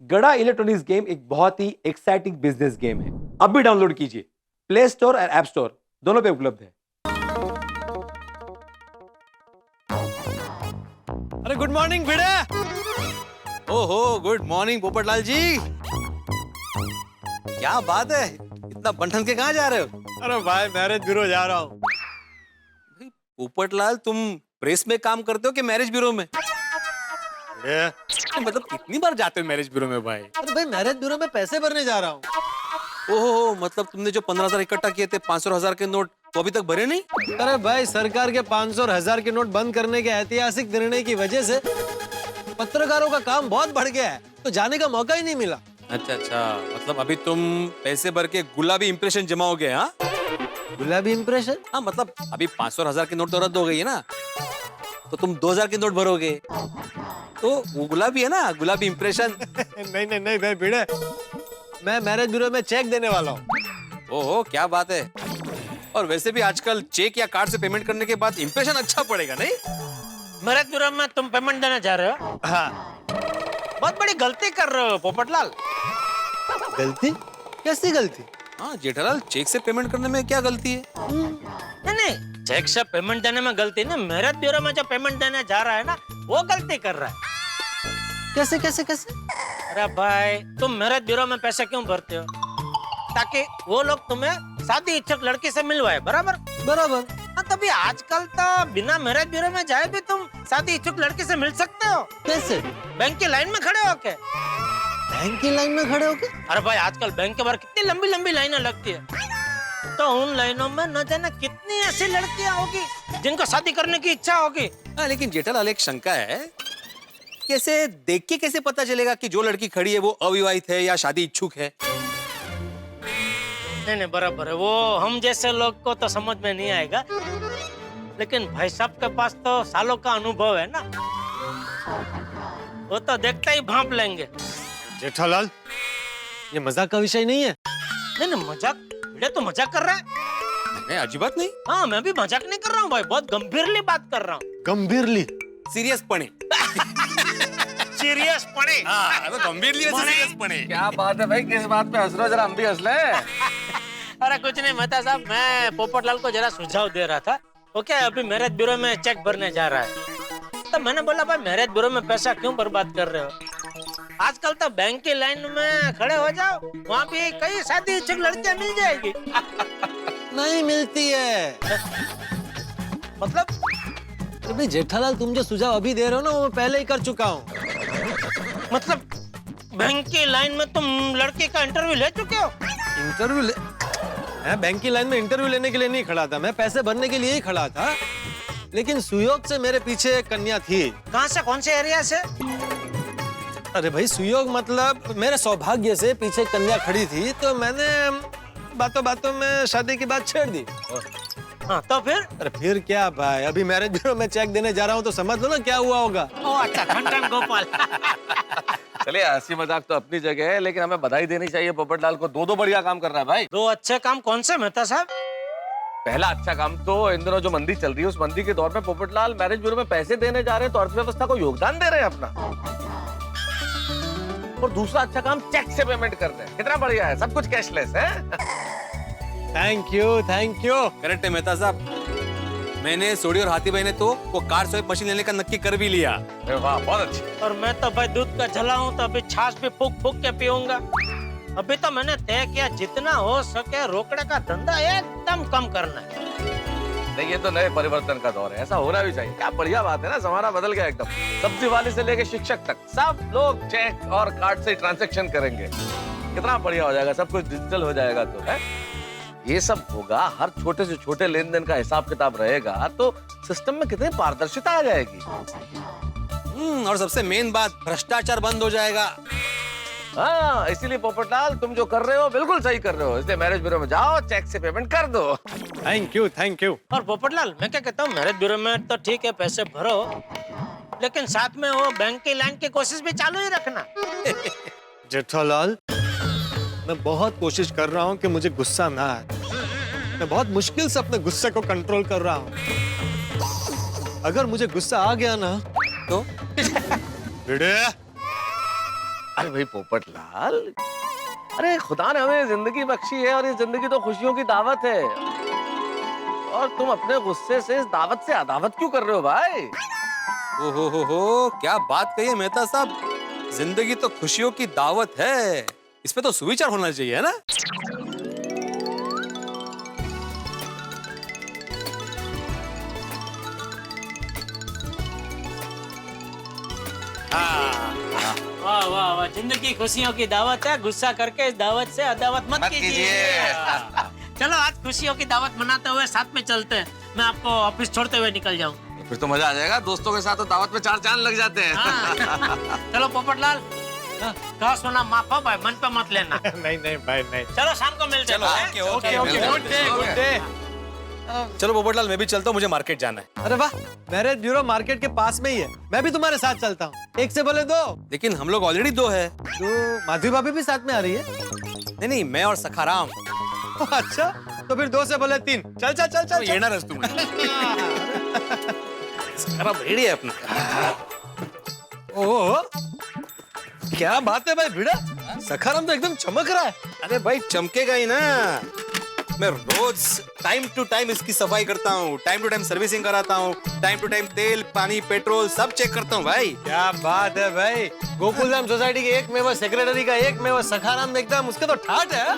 गड़ा electronics game एक बहुत ही एक्साइटिंग बिजनेस गेम है। अब भी डाउनलोड कीजिए, प्ले स्टोर और ऐप स्टोर दोनों पे उपलब्ध है। अरे गुड मॉर्निंग भिड़े। ओहो गुड मॉर्निंग पोपटलाल जी। क्या बात है, इतना बंठन के कहाँ जा रहे हो? अरे भाई मैरिज ब्यूरो जा रहा हूँ। पोपटलाल तुम प्रेस में काम करते हो कि मैरिज ब्यूरो में? मतलब कितनी बार जाते हो मैरिज ब्यूरो में भाई? अरे भाई मैरिज ब्यूरो में पैसे भरने जा रहा हूँ। ओहो मतलब तुमने जो 15,000 इकट्ठा किए थे 500 और 1000 के नोट, तो अभी तक भरे नहीं? अरे भाई सरकार के 500 और 1000 के नोट बंद करने के ऐतिहासिक निर्णय की वजह से पत्रकारों का काम बहुत बढ़ गया है, तो जाने का मौका ही नहीं मिला। अच्छा अच्छा, मतलब अभी तुम पैसे भर के गुलाबी इंप्रेशन जमाओगे? हाँ गुलाबी इंप्रेशन? हाँ मतलब अभी 500 और 1000 के नोट तो रद्द हो गई है ना, तो तुम 2000 के नोट भरोगे तो वो गुलाबी है ना, गुलाबी इंप्रेशन। नहीं भाई भिड़े, मैं मैरिज ब्यूरो में चेक देने वाला हूँ। ओहो क्या बात है। और वैसे भी आजकल चेक या कार्ड से पेमेंट करने के बाद इंप्रेशन अच्छा पड़ेगा नहीं? मैरिज ब्यूरो में तुम पेमेंट देने जा रहे हो? हाँ। बहुत बड़ी गलती कर रहे हो पोपटलाल। गलती? कैसी गलती? हाँ जेठालाल, चेक से पेमेंट करने में क्या गलती है? नहीं, चेक से पेमेंट देने में गलती नहीं, मैरिज ब्यूरो में जो पेमेंट देने जा रहा है ना, वो गलती कर रहा है। कैसे कैसे कैसे? अरे भाई तुम मैरिज ब्यूरो में पैसे क्यों भरते हो? ताकि वो लोग तुम्हें शादी इच्छुक लड़की से मिलवाए, बराबर? बराबर। हाँ, तभी आजकल तो बिना मैरिज ब्यूरो में जाए भी तुम शादी इच्छुक लड़की से मिल सकते हो। कैसे? बैंक की लाइन में खड़े होके। बैंक की लाइन में खड़े होके? अरे भाई आजकल बैंक के बाहर कितनी लंबी लंबी लाइनें लगती है, तो उन लाइनों में न जाने कितनी ऐसी लड़कियां होगी जिनको शादी करने की इच्छा होगी। हाँ लेकिन जेठालाल एक शंका है, कैसे देख के कैसे पता चलेगा कि जो लड़की खड़ी है वो अविवाहित है या शादी इच्छुक है? नहीं बराबर है, वो हम जैसे लोग को तो समझ में नहीं आएगा, लेकिन भाई साहब के पास तो सालों का अनुभव है ना, वो तो देखते ही भांप लेंगे। जेठालाल, ये मजाक का विषय नहीं है। नहीं मजाक, ये तो मजाक कर रहा है। नहीं अजीब बात नहीं। हाँ मैं भी मजाक नहीं कर रहा हूँ भाई, बहुत गंभीरली बात कर रहा हूँ। गंभीरली? सीरियस पड़े। सीरियस पड़े? हाँ तो गंभीरली सीरियस पड़े। क्या बात है भाई, किस बात पे हंस रहे हो? जरा हम भी हंस ले। अरे कुछ नहीं मेहता साहब, मैं पोपटलाल को जरा सुझाव दे रहा था। वो क्या अभी मैरिज ब्यूरो में चेक भरने जा रहा है, तो मैंने बोला भाई मैरिज ब्यूरो में पैसा क्यों बर्बाद कर रहे हो? आजकल तो बैंक की लाइन में खड़े हो जाओ, वहाँ भी कई शादी इच्छुक लड़कियां मिल जाएगी। नहीं मिलती है। मतलब? अभी जेठालाल तुम जो सुझाव अभी दे रहे हो ना, वो मैं पहले ही कर चुका हूँ। मतलब बैंक की लाइन में तुम लड़की का इंटरव्यू ले चुके हो? इंटरव्यू ले? मैं बैंक की लाइन में इंटरव्यू लेने के लिए नहीं खड़ा था, मैं पैसे भरने के लिए ही खड़ा था, लेकिन सुयोग से मेरे पीछे एक कन्या थी। कहाँ से, कौन से एरिया से? अरे भाई सुयोग मतलब मेरे सौभाग्य से पीछे कन्या खड़ी थी, तो मैंने बातों बातों में शादी की बात छेड़ दी। हाँ तो फिर? अरे फिर क्या भाई, अभी मैरिज ब्यूरो में चेक देने जा रहा हूँ, तो समझ लो ना क्या हुआ होगा। ओह अच्छा, ठन गोपाल। चलिए हंसी मजाक तो अपनी जगह है, लेकिन हमें बधाई देनी चाहिए पोपटलाल को, दो बढ़िया काम कर रहा है भाई। दो अच्छे काम कौन से मेहता साहब? पहला अच्छा काम तो इन दिनों जो मंदी चल रही है, उस मंदी के दौर में पोपटलाल मैरिज ब्यूरो में पैसे देने जा रहे हैं, तो अर्थव्यवस्था को योगदान दे रहे हैं अपना। और दूसरा अच्छा काम, चेक से पेमेंट कर रहे हैं। कितना बढ़िया है, सब कुछ कैशलेस है। Thank you thank you. Correct है मेहता साहब, मैंने सोडी और हाथी भाई ने तो वो कार स्वाइप मशीन लेने का नक्की कर भी लिया। वाह बहुत अच्छी। और मैं तो भाई दूध का झला हूँ, तो अभी छाछ भी फूक फूक के पीऊंगा। अभी तो मैंने तय किया जितना हो सके रोकड़े का धंधा एकदम कम करना है। नहीं ये तो नए परिवर्तन का दौर है, ऐसा होना भी चाहिए। क्या बढ़िया बात है ना, जमाना बदल गया एकदम। सब्जी वाले से लेके शिक्षक तक सब लोग चेक और कार्ड से ट्रांजैक्शन करेंगे। कितना बढ़िया हो जाएगा, सब कुछ डिजिटल हो जाएगा। तो है ये सब होगा, हर छोटे से छोटे लेन देन का हिसाब किताब रहेगा, तो सिस्टम में कितनी पारदर्शिता आ जाएगी। और सबसे मेन बात, भ्रष्टाचार बंद हो जाएगा। हाँ इसीलिए पोपटलाल तुम जो कर रहे हो बिल्कुल सही कर रहे हो, इसलिए मैरिज ब्यूरो में जाओ, चेक से पेमेंट कर दो। Thank you thank you. और पोपटलाल मैं क्या कहता हूँ, मैरिज ब्यूरो में तो ठीक है पैसे भरो, लेकिन साथ में वो बैंक की लाइन की कोशिश भी चालू ही रखना। जेठालाल, मैं बहुत कोशिश कर रहा हूँ कि मुझे गुस्सा ना आए। मैं बहुत मुश्किल से अपने गुस्से को कंट्रोल कर रहा हूँ। अगर मुझे गुस्सा आ गया ना, तो अरे भाई पोपटलाल, अरे खुदा ने हमें जिंदगी बख्शी है और ये जिंदगी तो खुशियों की दावत है, और तुम अपने गुस्से से इस दावत से अदावत क्यों कर रहे हो भाई? हो क्या बात कही है मेहता साहब, जिंदगी तो खुशियों की दावत है, इस पे तो सुविचार होना चाहिए, है ना? वाह वाह वाह, जिंदगी खुशियों की दावत है, गुस्सा करके इस दावत से अदावत मत कीजिए। चलो आज खुशियों की दावत मनाते हुए साथ में चलते हैं, मैं आपको ऑफिस छोड़ते हुए निकल जाऊं। फिर तो मजा आ जाएगा, दोस्तों के साथ तो दावत में 4 चांद लग जाते हैं। हाँ। चलो पोपटलाल, कहा सुना माफ हो भाई, मन पे मत लेना। नहीं नहीं भाई नहीं। चलो शाम को मिलते हैं। Okay, good day good day. चलो पोपटलाल, मैं भी चलता हूँ, मुझे मार्केट जाना है। अरे वाह, मैरिज ब्यूरो मार्केट के पास में ही है, मैं भी तुम्हारे साथ चलता हूँ। एक से बोले 2। लेकिन हम लोग ऑलरेडी 2 है। तो माधवी भाभी भी साथ में आ रही है? नहीं, मैं और सखाराम। अच्छा, तो फिर 2 से बोले 3। चल चल चल चल। ये ना रस तुम। सखाराम रेडी है अपना। ओह, क्या बात है भाई भिड़ा, सखाराम तो एकदम चमक रहा है। अरे भाई चमकेगा ही ना, मैं रोज टाइम टू टाइम इसकी सफाई करता हूँ, टाइम टू टाइम सर्विसिंग कराता हूँ, टाइम टू टाइम तेल पानी पेट्रोल सब चेक करता हूँ भाई। क्या बात है भाई, गोकुलधाम सोसाइटी के एक मेवा सेक्रेटरी का एक मेवा सखाराम एकदम उसके तो ठाट है।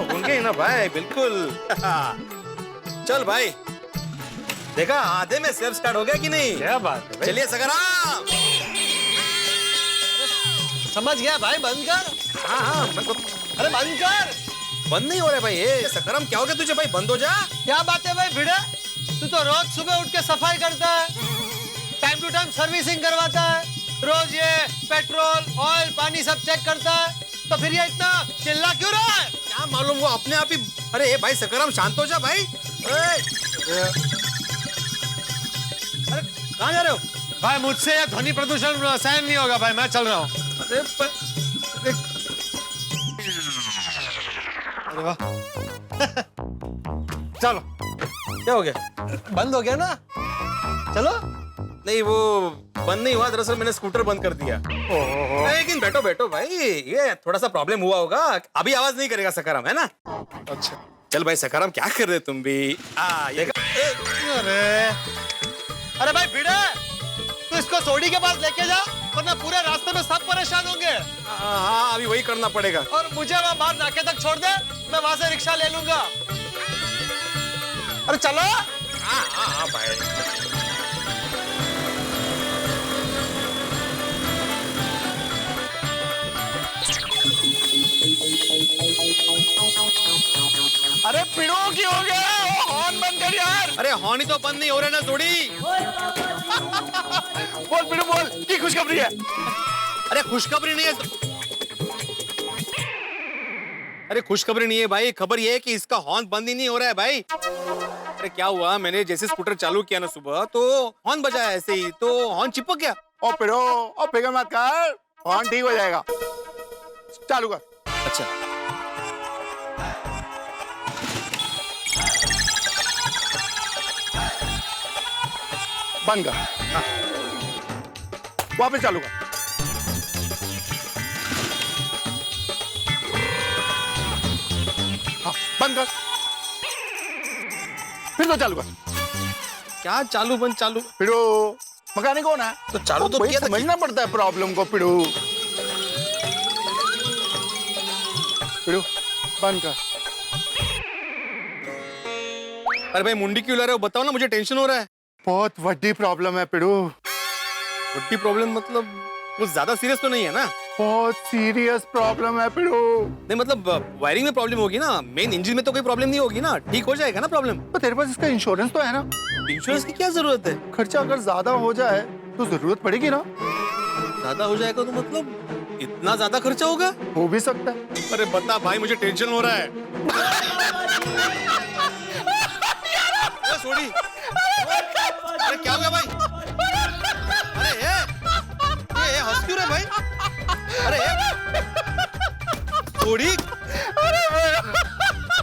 उनके ही ना भाई, बिल्कुल। चल भाई, देखा आधे में सेव स्टार्ट हो गया कि नहीं? क्या बात है भाई। चलिए सखाराम। समझ गया भाई, बंद कर। हाँ, अरे बंद कर। बंद नहीं हो रहा भाई ये। सखाराम क्या हो गया तुझे भाई, बंद हो जा। क्या बात है भाई भिड़े, तू तो रोज सुबह उठ के सफाई करता है, टाइम टू टाइम सर्विसिंग करवाता है, रोज ये पेट्रोल ऑयल पानी सब चेक करता है, तो फिर ये इतना चिल्ला क्यों रहा है? क्या मालूम, वो अपने आप ही। अरे भाई सखाराम शांत हो जा भाई। अरे कहाँ जा रहे हो भाई? मुझसे ये ध्वनि प्रदूषण सहन नहीं होगा भाई, मैं चल रहा हूँ। अरे वाह। चलो, क्या हो गया? बंद हो गया ना, चलो। नहीं वो बंद नहीं हुआ, दरअसल मैंने स्कूटर बंद कर दिया। लेकिन बैठो बैठो भाई, ये थोड़ा सा प्रॉब्लम हुआ होगा, अभी आवाज नहीं करेगा सखाराम, है ना? अच्छा चल भाई सखाराम, क्या कर रहे तुम भी? ये अरे भाई भिड़े, तू इसको सोडी के पास लेके जा, वरना पूरे रास्ते में सब परेशान होंगे। हाँ, अभी वही करना पड़ेगा। और मुझे वहाँ बाहर नाके तक छोड़ दे, मैं वहां से रिक्शा ले लूंगा। अरे चलो। हाँ भाई। अरे पिड़ो की हो गया, हॉर्न बंद कर यार। अरे हॉर्न ही तो बंद नहीं हो रहा ना जोड़ी। बोल पिड़ो बोल, की खुशखबरी है? अरे खुशखबरी नहीं है। अरे खुशखबरी नहीं है भाई, खबर ये है कि इसका हॉर्न बंद ही नहीं हो रहा है भाई। अरे क्या हुआ, मैंने जैसे स्कूटर चालू किया ना सुबह, तो हॉर्न बजाया ऐसे ही, तो हॉर्न चिपक गया। ओ पिड़ो, ओ फिक्र मत कर, हॉर्न ठीक हो जाएगा, चालू कर। अच्छा बंद कर। हाँ। वापस चालू कर। हाँ, बंद कर, फिर तो चालू कर। क्या चालू बंद चालू? पिड़ो, मकानिक कौन है? तो चालू तो भाई किया था। समझना पड़ता है प्रॉब्लम को। पिड़ो पिड़ो बंद कर। अरे भाई मुंडी क्यों ला रहे हो, बताओ ना, मुझे टेंशन हो रहा है। बहुत बड़ी प्रॉब्लम है पिड़ो। बड़ी प्रॉब्लम मतलब कुछ ज्यादा सीरियस तो नहीं है ना? बहुत सीरियस प्रॉब्लम है पिड़ो। नहीं मतलब वायरिंग में प्रॉब्लम होगी ना, मेन इंजन में तो कोई प्रॉब्लम नहीं होगी ना, ठीक हो जाएगा ना प्रॉब्लम? तो तेरे पास इसका इंश्योरेंस तो है ना? इंश्योरेंस की क्या जरूरत है? खर्चा अगर ज्यादा हो जाए तो जरूरत पड़ेगी ना? ज्यादा हो जाएगा तो मतलब इतना ज्यादा खर्चा होगा? हो भी सकता है। अरे बता भाई, मुझे टेंशन हो रहा है। सोडी, अरे क्या हो गया भाई? अरे ये हंस क्यों रहा है भाई? अरे सोडी,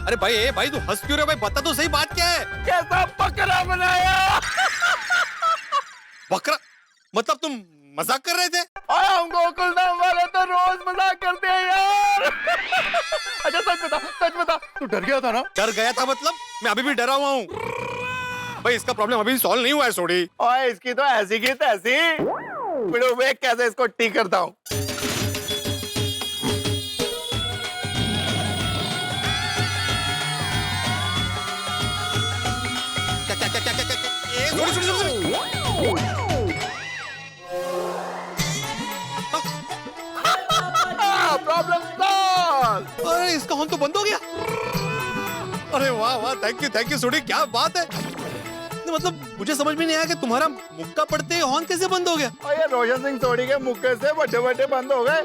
अरे भाई तू हंस क्यों रहा है भाई, बता तो सही, बात क्या है? कैसा बकरा बनाया? बकरा मतलब तुम मजाक कर रहे थे? और हम गोकुल धाम वाले तो रोज मजाक करते हैं यार। अच्छा सच बता तू डर गया था ना? डर गया था मतलब? मैं अभी भी डरा हुआ हूँ भाई। इसका प्रॉब्लम अभी सॉल्व नहीं हुआ है सोडी। और इसकी तो ऐसी की तैसी। बिड़ू देख कैसे इसको ठीक करता हूँ। ए, सोडी। Problem solve. अरे इसका हॉर्न तो बंद हो गया। अरे वाह वाह, थैंक यू सोडी, क्या बात है। नहीं, मतलब मुझे समझ में नहीं आया कि तुम्हारा मुक्का पड़ते हॉर्न कैसे बंद हो गया। और ये रोशन सिंह सोडी के मुक्के से बड़े बंद हो गए।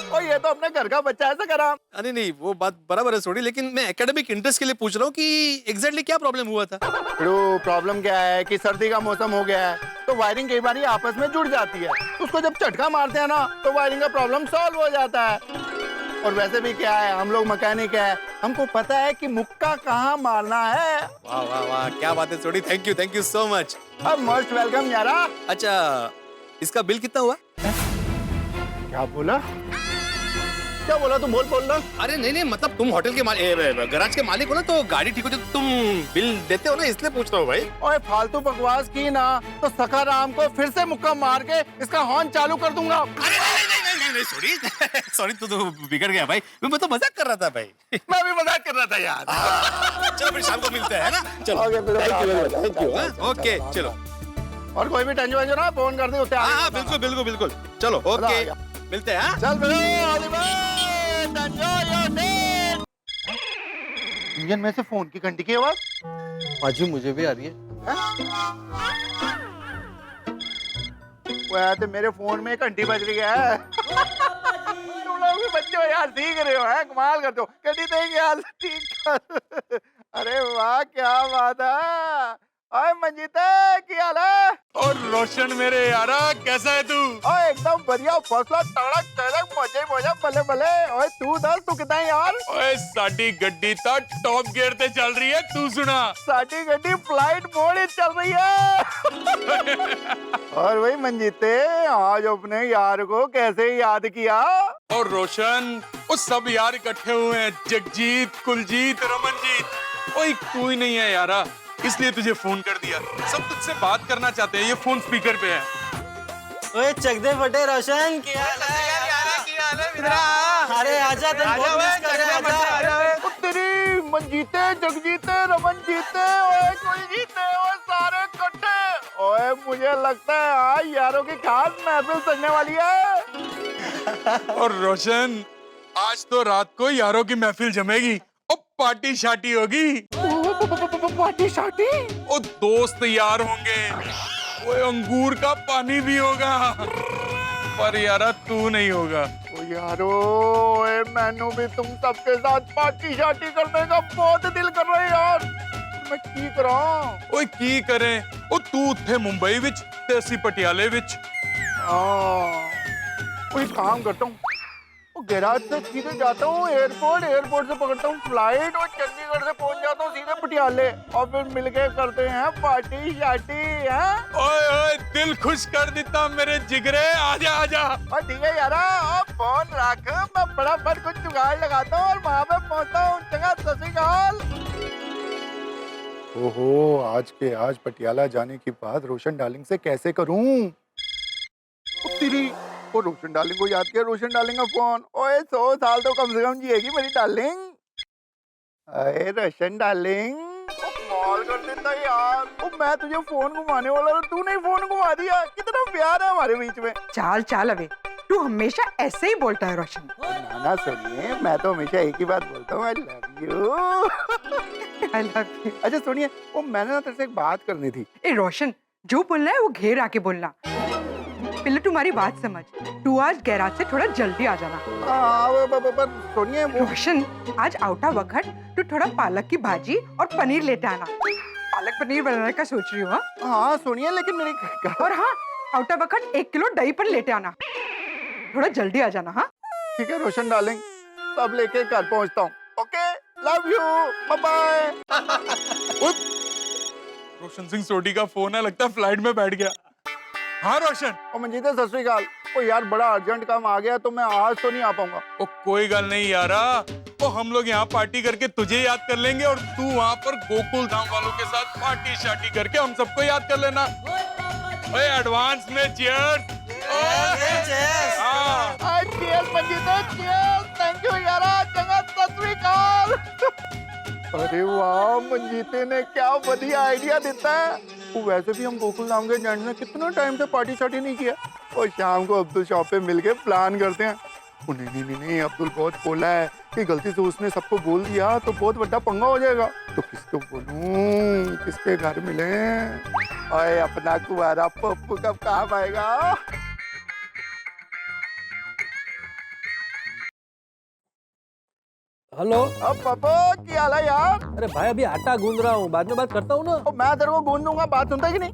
और ये तो अपने घर का बच्चा ऐसा करा। अरे नहीं, वो बात बराबर है सोडी, लेकिन मैं एकेडमिक इंटरेस्ट के लिए पूछ रहा हूँ कि एग्जैक्टली क्या प्रॉब्लम हुआ था। बिड़ू प्रॉब्लम क्या है कि सर्दी का मौसम हो गया है तो वायरिंग कई बार आपस में जुड़ जाती है। उसको जब झटका मारते हैं ना तो वायरिंग का प्रॉब्लम सॉल्व हो जाता है। और वैसे भी क्या है, हम लोग मैकेनिक है, हमको पता है कि मुक्का कहाँ मारना है। वाह वाह वाह, क्या बात है सोडी, थैंक यू सो मच। अब मोस्ट वेलकम यारा। अच्छा, इसका बिल कितना हुआ? क्या बोला? क्या बोला तुम? बोल ना। अरे नहीं, मतलब तुम होटल के मालिक, गैराज के मालिक हो ना, तो गाड़ी ठीक होती है तो तुम बिल देते हो ना, इसलिए पूछ रहा हूँ भाई। ओए फालतू बकवास की ना तो सखाराम को फिर से मुक्का मार के इसका हॉर्न चालू कर दूंगा। अरे नहीं सॉरी तू तो बिगड़ गया भाई, मैं तो मजाक कर रहा था भाई। मैं भी मजाक कर रहा था यार। चलो फिर शाम को मिलते हैं ना। चलो थैंक यू। ओके चलो। और कोई भी टेंशन वेंशन ना फोन कर दे उससे। हाँ बिल्कुल। चलो ओके, मिलते हैं। चल इंजन में से फोन की घंटी की आवाज। बाजू मुझे भी आ रही है। वो यार तो मेरे फोन में घंटी बज रही है। तुम लोग भी बच्चे हो यार, सीख रहे हो, है कमाल करते हो। घंटी देंगे यार, ठीक कर। अरे वाह क्या बात है। ओए मंजीत क्या हाल है? और रोशन मेरे यारा, कैसा है तू? ओए एकदम बढ़िया, फसला तड़क तड़क मजे बल्ले बल्ले। ओए तू दस तू कितना है यार? ओए साडी गड्डी तो टॉप गियर पे चल रही है, तू सुना? साडी गड्डी फ्लाइट मोड ही चल रही है। और वही मंजीते, आज अपने यार को कैसे याद किया? और रोशन, वो सब यार इकट्ठे हुए हैं, जगजीत, कुलजीत, रमनजीत। ओए कोई नहीं है यारा, इसलिए तुझे फोन कर दिया। सब तुझसे बात करना चाहते हैं, ये फोन स्पीकर पे है। ओए चक दे फटे रोशन, क्या हाल है? अरे आजा, तुम बहुत मिस कर रहे हैं, आजा। तेरी मंजीते, जगजीते, रमनजीते, ओए कुलजीते, ओए सारे इकट्ठे। ओए मुझे लगता है आज यारों की खास महफिल सजने वाली है। और रोशन, आज तो रात को यारों की महफिल जमेगी और पार्टी शार्टी होगी। पार्टी शार्टी? और दोस्त यार होंगे, वो अंगूर का पानी भी होगा, पर यारा तू नहीं होगा। ओ यारो, ओए मैनू भी तुम सबके साथ पार्टी शार्टी करने का बहुत दिल कर रहा है यार। मैं की करां? ओए की करें, ओ तू उत्थे मुंबई विच ते असी पटियाले विच। कोई काम करता हूँ, गैराज से सीधे जाता हूँ एयरपोर्ट से पकड़ता हूँ फ्लाइट और चंडीगढ़ से पहुंच जाता हूँ सीधे पटियाले और फिर मिलके करते हैं पार्टी शार्टी। हैं? ओए ओए दिल खुश कर देता मेरे जिगरे, आजा आजा। और ठीक है यारा, आप फोन रख, मैं फटाफट कुछ जुगाड़ लगाता हूँ और वहाँ पे पहुँचता हूँ। चंगा सत श्री अकाल। ओहो, आज के आज पटियाला जाने की बात रोशन डार्लिंग से कैसे करूँ? तेरी वो रोशन डार्लिंग को याद किया, रोशन डार्लिंग का फोन। ओए 100 साल तो कम से कम जिएगी मेरी डार्लिंग। अरे रोशन डार्लिंग, कॉल कर देता यार। ओ मैं तुझे फोन घुमाने वाला था, तूने फोन घुमा दिया। कितना प्यार है हमारे बीच में। चाल अबे, तू हमेशा ऐसे ही बोलता है रोशन। नाना सुनिए, मैं तो हमेशा एक ही बात बोलता हूँ, I love you. I love you. अच्छा सुनिए, वो मैंने ना तेरे से एक बात करनी थी। ए रोशन, जो बोलना है वो घेर आके बोलना। पहले तुम्हारी बात समझ, तू आज गैराज से थोड़ा जल्दी आ जाना। सुनिए वो रोशन, आज आउटा वक्त तू थोड़ा पालक की भाजी और पनीर लेते आना। पालक पनीर बनाने का सोच रही हूँ। हाँ सुनिए, लेकिन मेरी और हाँ, आउटा वक्त 1 किलो दही पर लेते आना। थोड़ा जल्दी आ जाना। हाँ ठीक है रोशन डार्लिंग, सब लेके घर पहुंचता हूँ। Okay, love you, bye bye. Roshan Singh Sodhi का फोन है, लगता है फ्लाइट में बैठ गया। हाँ रोशन। और मंजीत सत श्री अकाल। ओ यार बड़ा अर्जेंट काम आ गया तो मैं आज तो नहीं आ पाऊंगा। ओ कोई गल नहीं यारा, तो हम लोग यहाँ पार्टी करके तुझे याद कर लेंगे और तू वहाँ पर गोकुल धाम वालों के साथ पार्टी शार्टी करके हम सबको याद कर लेना। ओए एडवांस में चीयर्स। हाँ cheers Manjeet, cheers. Thank you यारा, चंगा सत श्री अकाल। अरे वाह, मंजीते ने क्या बढ़िया आइडिया देता है। वो वैसे भी हम गोकुल धाम के जेंट्स ने कितना टाइम से पार्टी शार्टी नहीं किया, और शाम को अब्दुल शॉप पे मिलके प्लान करते हैं। ओ नहीं नहीं नहीं, अब्दुल बहुत बोला है कि गलती से उसने सबको बोल दिया तो बहुत बड़ा पंगा हो जाएगा। तो किसको बोलूं, किसके घर मिले? ओए अपना कुंवारा पप्पू कब काम आएगा? हेलो। अब पप्पू क्या हाल है यार? अरे भाई अभी आटा गूंद रहा हूँ, बाद में बात करता हूँ ना। ओ मैं तेरे को गूंद दूंगा, बात सुनता है कि नहीं?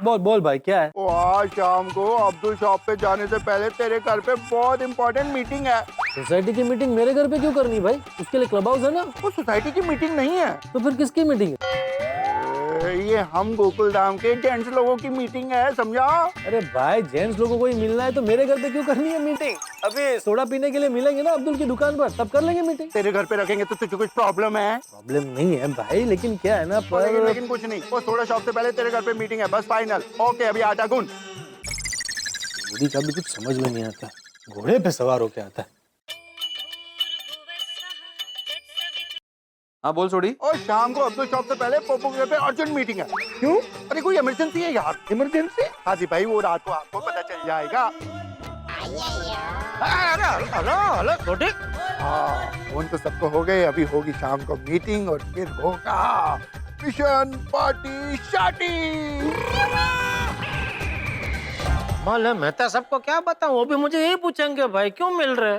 बोल बोल भाई क्या है? ओ आज शाम को अब्दुल शॉप पे जाने से पहले तेरे घर पे बहुत इंपॉर्टेंट मीटिंग है। सोसाइटी की मीटिंग मेरे घर पे क्यों करनी भाई? उसके लिए क्लब हाउस है ना। वो सोसाइटी की मीटिंग नहीं है। तो फिर किसकी मीटिंग है? ये हम गोकुल धाम के जेंट्स लोगों की मीटिंग है, समझा? अरे भाई जेंट्स लोगों को ही मिलना है तो मेरे घर पे क्यों करनी है मीटिंग? अभी सोडा पीने के लिए मिलेंगे ना अब्दुल की दुकान पर, तब कर लेंगे मीटिंग। तेरे घर पे रखेंगे तो तुझे कुछ प्रॉब्लम है? प्रॉब्लम नहीं है भाई, लेकिन क्या है ना पर लेकिन कुछ नहीं, वो सोडा शॉप से पहले तेरे घर पे मीटिंग है, बस फाइनल। ओके अभी आटा गूंद। घोड़ी का भी कुछ समझ में नहीं आता, घोड़े पे सवार होके आता है। हाँ बोल सोडी। और शाम को अब्दुल शॉप से पहले पप्पू के घर पे अर्जेंट मीटिंग है। क्यों? अरे कोई इमरजेंसी है यार। इमरजेंसी? हाँ जी भाई, वो रात को आपको पता चल जाएगा। हेलो छोटे। हाँ फोन तो सबको हो गए, अभी होगी शाम को मीटिंग और फिर होगा मिशन पार्टी शार्टी। मालूम मेहता सबको क्या बताऊं, वो भी मुझे यही पूछेंगे भाई क्यों मिल रहे।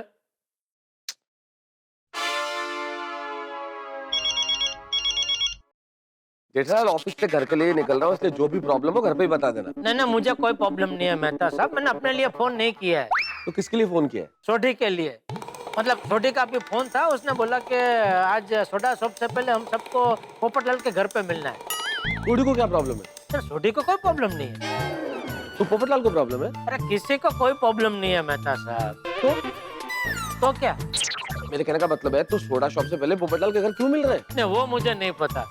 जेठालाल ऑफिस से घर के लिए निकल रहा हूँ, इसलिए जो भी प्रॉब्लम हो घर पे ही बता देना। नहीं मुझे कोई प्रॉब्लम नहीं है मेहता साहब, मैंने अपने लिए फोन नहीं किया है। तो किसके लिए फोन किया है? सोडी के लिए, मतलब सोडी का भी फोन था, उसने बोला कि आज सोडा शॉप से पहले हम सबको पोपटलाल के घर पे मिलना है। सोडी को क्या प्रॉब्लम है? सर सोडी को कोई प्रॉब्लम नहीं है। तो पोपटलाल को प्रॉब्लम है? अरे किसी को कोई प्रॉब्लम नहीं है मेहता साहब। तो क्या? मेरे कहने का मतलब है तो सोडा शॉप से पहले पोपटलाल के घर क्यों मिल रहे हैं? नहीं वो मुझे नहीं पता।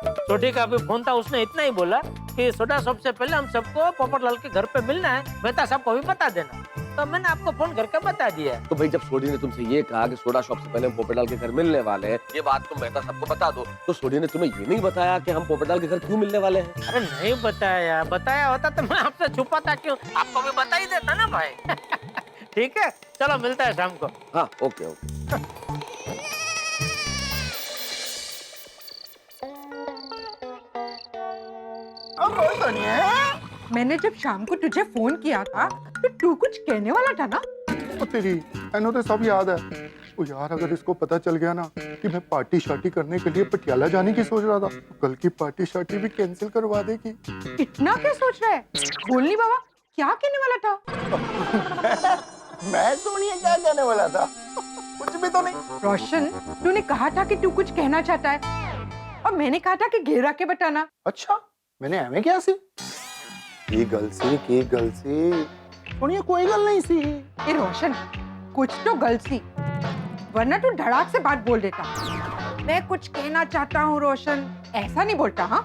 सोडी का भी फोन था, उसने इतना ही बोला कि सोडा शॉप से पहले हम सबको पोपटलाल के घर पे मिलना है, मेहता साहब को भी बता देना। तो मैंने आपको फोन करके बता दिया। तो भाई जब सोडी ने तुमसे ये कहा कि सोडा शॉप से पहले हम पोपटलाल के घर मिलने वाले हैं, ये बात तुम मेहता सबको बता दो, तो सोडी ने तुम्हें ये नहीं बताया कि हम पोपटलाल के घर क्यों मिलने वाले हैं? अरे नहीं बताया, बताया होता तो मैं आपसे छुपाता क्यों, आपको भी बता ही देता ना भाई। ठीक है चलो मिलता है शाम को। हाँ ओके ओके। मैंने जब शाम को तुझे फोन किया था तो तू कुछ कहने वाला था ना। ओ तेरी, इन्हों तो सब याद है। ओ यार अगर इसको पता चल गया ना कि मैं पार्टी शार्टी करने के लिए पटियाला जाने की सोच रहा था, तो कल की पार्टी शार्टी भी कैंसिल करवा देगी। इतना क्या सोच रहा है? बोलनी बाबा क्या कहने वाला था? मैं सोनिया क्या कहने वाला था? कुछ भी तो नहीं। रोशन तूने कहा था कि तू कुछ कहना चाहता है और मैंने कहा था कि घेरा के बताना। अच्छा मैंने एवं क्या सी की गल सी सोनिया कोई गल नहीं सी। ए रोशन कुछ तो गलत सी, वरना तू धड़ाक से बात बोल देता। मैं कुछ कहना चाहता हूँ रोशन, ऐसा नहीं बोलता। हाँ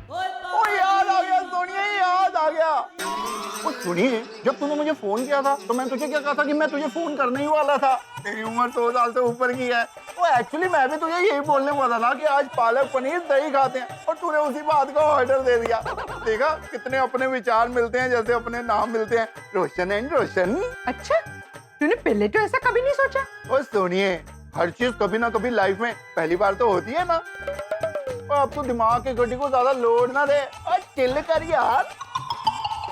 ओ याद आ गया सोनिया, याद आ गया। ओ सुनिए, जब तूने मुझे फोन किया था तो मैं तुझे क्या कहा था कि मैं तुझे फोन करने ही वाला था। तेरी उम्र 100 साल से ऊपर की है। वो एक्चुअली मैं भी तुझे यही बोलने वाला था कि आज पालक पनीर दही खाते हैं, और तूने उसी बात का ऑर्डर दे दिया। देखा कितने अपने विचार मिलते हैं, जैसे अपने नाम मिलते हैं, रोशन एंड रोशन। अच्छा तूने पहले तो ऐसा कभी नहीं सोचा? ओ सुनिए, हर चीज कभी ना कभी लाइफ में पहली बार तो होती है ना। अब तू दिमाग की गड्डी को ज्यादा लोड ना दे और चिल कर यार।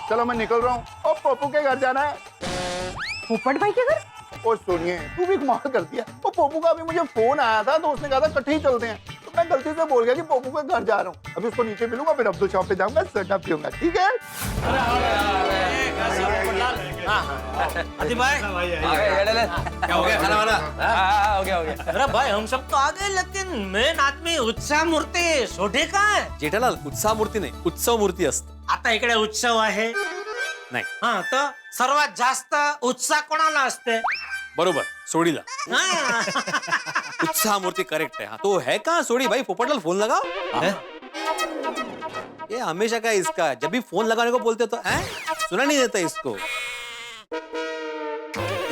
चलो मैं निकल रहा हूँ, और पप्पू के घर जाना है। पोपट भाई के घर? और सुनिए, तू भी कमाल कर दिया। वो पप्पू का भी मुझे फोन आया था तो उसने कहा था इकट्ठे ही चलते हैं, तो मैं गलती से बोल गया कि पप्पू के घर जा रहा हूँ। अभी उसको नीचे मिलूंगा, फिर अब्दुल शॉप पे जाऊंगा, सोडा पीऊंगा। ठीक है? क्या हो गया, खाना वाना? हो गया अरे भाई हम सब तो आ गए, लेकिन मेन आदमी उत्साह मूर्ती सोडे का है। जेठालाल उत्साह मूर्ती नाही, उत्सव मूर्ती असते। आता इकडे उत्सव आहे, नाही. हा तर सर्वात जास्त उत्साह कोणाला असते? बरोबर, सोडीला. हा. उत्साह मूर्ति करेक्ट है. हाँ, तो है कहाँ सोडी भाई? पोपटलाल फोन लगाओ. ये हमेशा का इसका जब भी फोन लगाने को बोलते तो सुना नहीं देता इसको.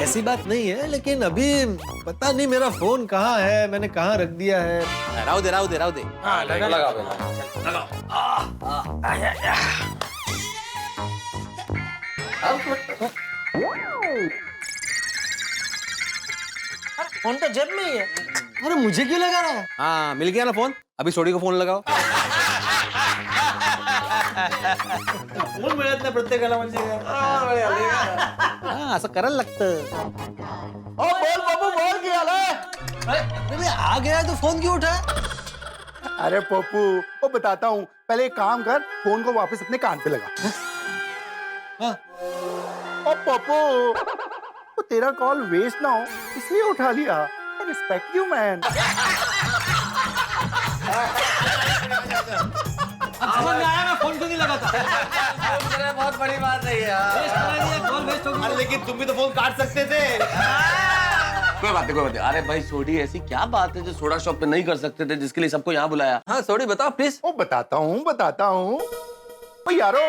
ऐसी बात नहीं है, लेकिन अभी पता नहीं मेरा फोन कहाँ है, मैंने कहाँ रख दिया है। राव दे. हाँ, फोन तो जेब में ही है. अरे मुझे क्यों लगा रहा है? हाँ, मिल गया ना फोन. अभी सोडी को फोन लगाओ. फोन मिळत नाही प्रत्येकाला म्हणजे. हाँ, असं करायला लागतं. ओ बोल बाबू बोल क्या हाल है? अरे आ गया है तो फोन क्यों उठा? अरे पप्पू वो बताता हूँ, पहले एक काम कर, फोन को वापस अपने कान पे लगा. हाँ. ओ पप्पू तो तेरा कॉल वेस्ट ना हो इसलिए उठा लिया. Respect you man. समझ में आया, मैं फोन क्यों नहीं लगाता? बहुत बड़ी बात नहीं है. कॉल वेस्ट हो गया. अरे लेकिन तुम भी तो फोन काट सकते थे. कोई बात नहीं. अरे भाई सोडी, ऐसी क्या बात है जो सोडा शॉप पे नहीं कर सकते थे, जिसके लिए सबको यहाँ बुलाया? हाँ सोडी बताओ प्लीज. ओ बताता हूँ. ओ यारो,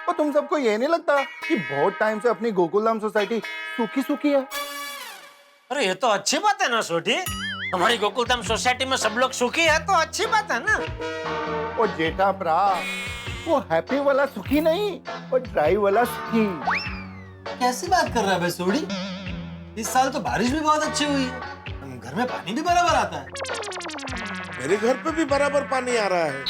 ओ तुम सबको ये नहीं लगता कि बहुत टाइम से अपनी गोकुलधाम सोसाइटी सूखी सूखी है? अरे ये तो अच्छी बात है ना सोडी. हमारी गोकुलधाम सोसाइटी में सब लोग सुखी है तो अच्छी बात है ना. ओ जेठा प्रा, वो हैप्पी वाला सुखी नहीं, वो ड्राई वाला सुखी. कैसी बात कर रहा है भाई सोडी? इस साल तो बारिश भी बहुत अच्छी हुई है, घर में पानी भी बराबर आता है. मेरे घर पे भी बराबर पानी आ रहा है.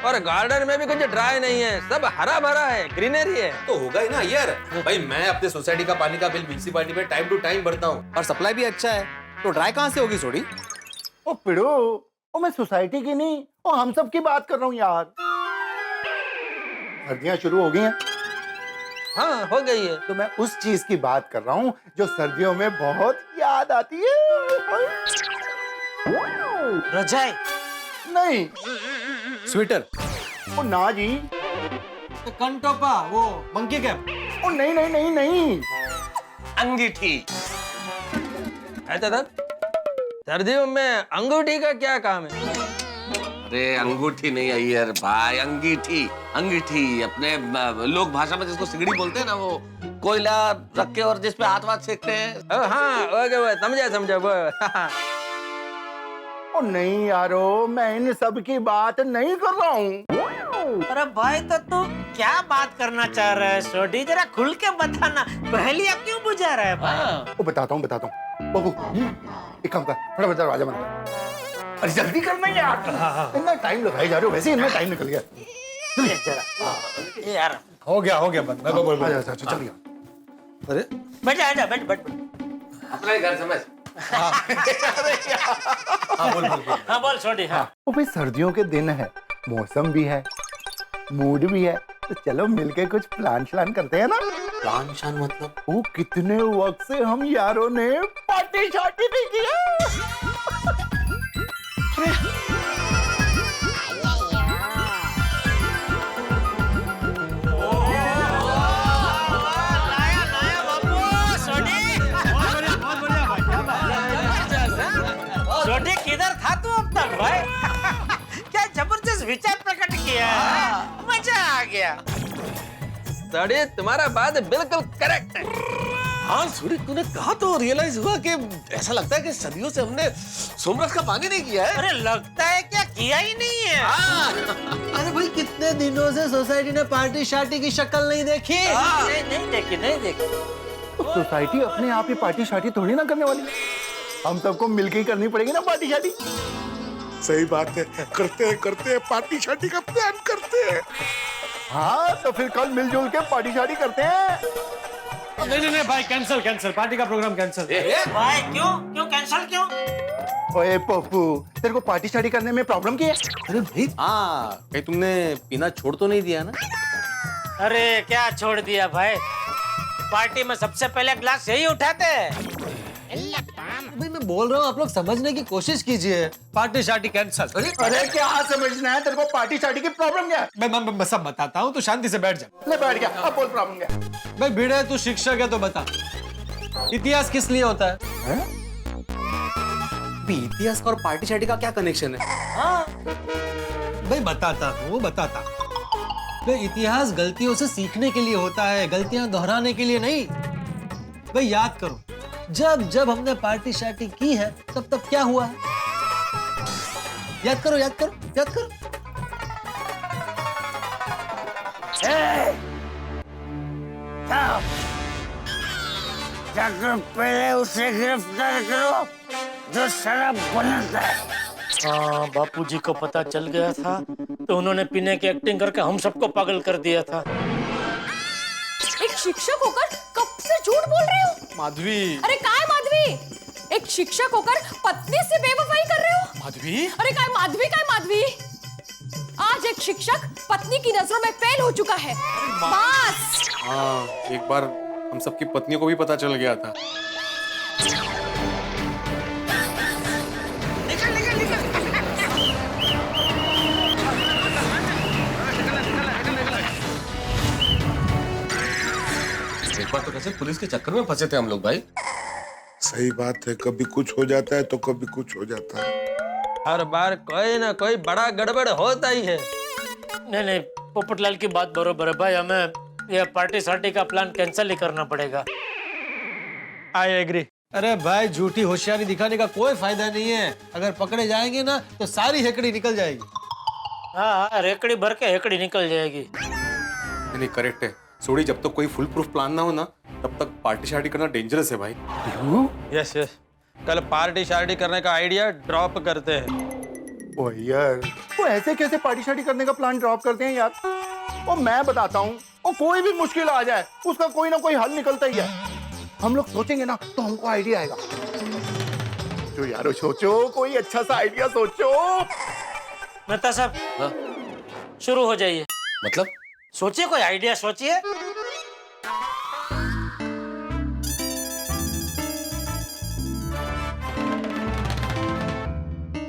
और गार्डन में भी कुछ ड्राई नहीं है, सब हरा भरा है, ग्रीनरी है. तो होगा ही ना यार. भाई मैं अपने सोसाइटी का पानी का बिल म्यूनिसिपालिटी में टाइम टू टाइम भरता हूँ और सप्लाई भी अच्छा है. तो ड्राई कहाँ से होगी सोडी? ओ पिड़ो, ओ मैं सोसाइटी की नहीं, ओ हम सब की बात कर रहा हूँ यार. सर्दियाँ शुरू हो गई हैं, हाँ हो गई है. तो मैं उस चीज की बात कर रहा हूँ जो सर्दियों में बहुत याद आती है. रजाई. नहीं, स्वेटर. ओ ना जी. कंटोपा, वो मंकी कैप. ओ नहीं. अंगीठी. दादा, सर्दियों में अंगूठी का क्या काम है? अरे अंगूठी नहीं है यार भाई, अंगीठी अपने लोग भाषा में जिसको सिगड़ी बोलते हैं ना, वो कोयला रख के और जिसपे हाथ वाथ सेकते हैं. हाँ ओके समझा वो. ओ नहीं यारो, मैं इन सब की बात नहीं कर रहा हूँ. अरे भाई तो तू क्या बात करना चाह रहा है सोडी? जरा खुल के बताना. पहेलियां क्यों बुझा रहा है भाई? ओ बताता हूँ. बाबू एक काम कर, फटाफट दरवाजा बंद कर. अरे जल्दी करना यार. इतना टाइम लगाए जा रहे हो, वैसे इतना टाइम निकल गया. ये यार हो गया बंद. मैं बोल अच्छा चल गया. अरे बैठ. अपना ही घर समझ. हाँ बोल सोडी. हाँ ओ भाई सर्दियों के दिन है, मौसम भी है, मूड भी है, तो चलो मिलके कुछ प्लान श्लान करते हैं ना. प्लान शान मतलब? वो कितने वक्त से हम यारों ने पार्टी शार्टी नहीं किया. सोडी किधर था तू अब तक भाई? क्या जबरदस्त विचार प्रकट किया है. मजा आ गया. सोडी तुम्हारा बात बिल्कुल करेक्ट है. हाँ सोडी, तूने कहा तो रियलाइज हुआ कि ऐसा लगता है कि सदियों से हमने सोमरस का पानी नहीं किया है. अरे लगता है क्या किया ही नहीं है. अरे भाई कितने दिनों से सोसाइटी ने पार्टी शार्टी की शक्ल नहीं देखी. नहीं देखी. तो सोसाइटी अपने आप ही पार्टी शार्टी थोड़ी ना करने वाली, हम सबको मिलके ही करनी पड़ेगी ना पार्टी शार्टी. सही बात है, करते हैं पार्टी शार्टी का प्लान करते हैं. हाँ तो फिर कल मिलजुल के पार्टी शार्टी करते हैं. नहीं भाई, कैंसिल. पार्टी का प्रोग्राम कैंसिल. भाई क्यों कैंसिल क्यों? ओए पप्पू, तेरे को पार्टी शार्टी करने में प्रॉब्लम क्या है? अरे भाई हाँ, कहीं तुमने पीना छोड़ तो नहीं दिया ना? अरे क्या छोड़ दिया भाई? पार्टी में सबसे पहले ग्लास यही उठाते हैं. भाई मैं बोल रहा हूँ आप लोग समझने की कोशिश कीजिए। पार्टी शार्टी कैंसल। अरे क्या समझना है तेरे को? पार्टी शार्टी की प्रॉब्लम क्या है? मैं सब बताता हूँ, तो शांति से बैठ जा। ले बैठ गया, अब बोल प्रॉब्लम क्या है? भाई भिड़े, तू शिक्षक है तो बता, इतिहास किस लिए होता है? इतिहास का और पार्टी शार्टी का क्या कनेक्शन है? हाँ भाई बताता हूँ। भाई इतिहास गलतियों से सीखने के लिए होता है, गलतियां दोहराने के लिए नहीं। भाई याद करो, जब जब हमने पार्टी शार्टी की है तब तब क्या हुआ है? याद करो, याद करो, याद करो। जाकर पहले उसे गिरफ्तार करो जो शराब बनाता है। हाँ, बापूजी को पता चल गया था तो उन्होंने पीने की एक्टिंग करके हम सबको पागल कर दिया था। एक शिक्षक होकर कब से झूठ बोल रहे हो? माधवी। अरे काय माधवी? एक शिक्षक होकर पत्नी से बेवफाई कर रहे हो? माधवी? अरे काय माधवी, काय माधवी? आज एक शिक्षक पत्नी की नजरों में फेल हो चुका है। बस। हाँ, एक बार हम सबकी पत्नियों को भी पता चल गया था। एक बार तो कैसे पुलिस के चक्कर में फंसे थे हम लोग भाई। सही बात है, कभी कुछ हो जाता है तो कभी कुछ हो जाता है। हर बार कोई ना कोई बड़ा गड़बड़ होता ही है। नहीं नहीं, पोपटलाल की बात बरोबर है भाई, हमें ये पार्टी शार्टी का प्लान कैंसिल ही करना पड़ेगा। I agree. अरे भाई झूठी होशियारी दिखाने का कोई फायदा नहीं है। अगर पकड़े जाएंगे ना तो सारी हेकड़ी निकल जाएगी। हाँ, रेकड़ी भर के हेकड़ी निकल जाएगी। नहीं, करेक्ट है सोडी, जब तक कोई फुल प्रूफ प्लान ना हो ना तब तक पार्टी शार्टी करना डेंजरस है भाई। यस यस, कल पार्टी शार्टी करने का आइडिया ड्रॉप करते हैं। ओ यार, वो ऐसे कैसे पार्टी शार्टी करने का प्लान ड्रॉप करते हैं यार? और मैं बताता हूँ, और कोई भी मुश्किल आ जाए उसका कोई ना कोई हल निकलता ही है। हम लोग सोचेंगे ना तो हमको आइडिया आएगा। तो यारो सोचो, कोई अच्छा सा आइडिया सोचो। मेहता साहब, हाँ? शुरू हो जाइए। मतलब सोचिए, कोई आइडिया सोचिए।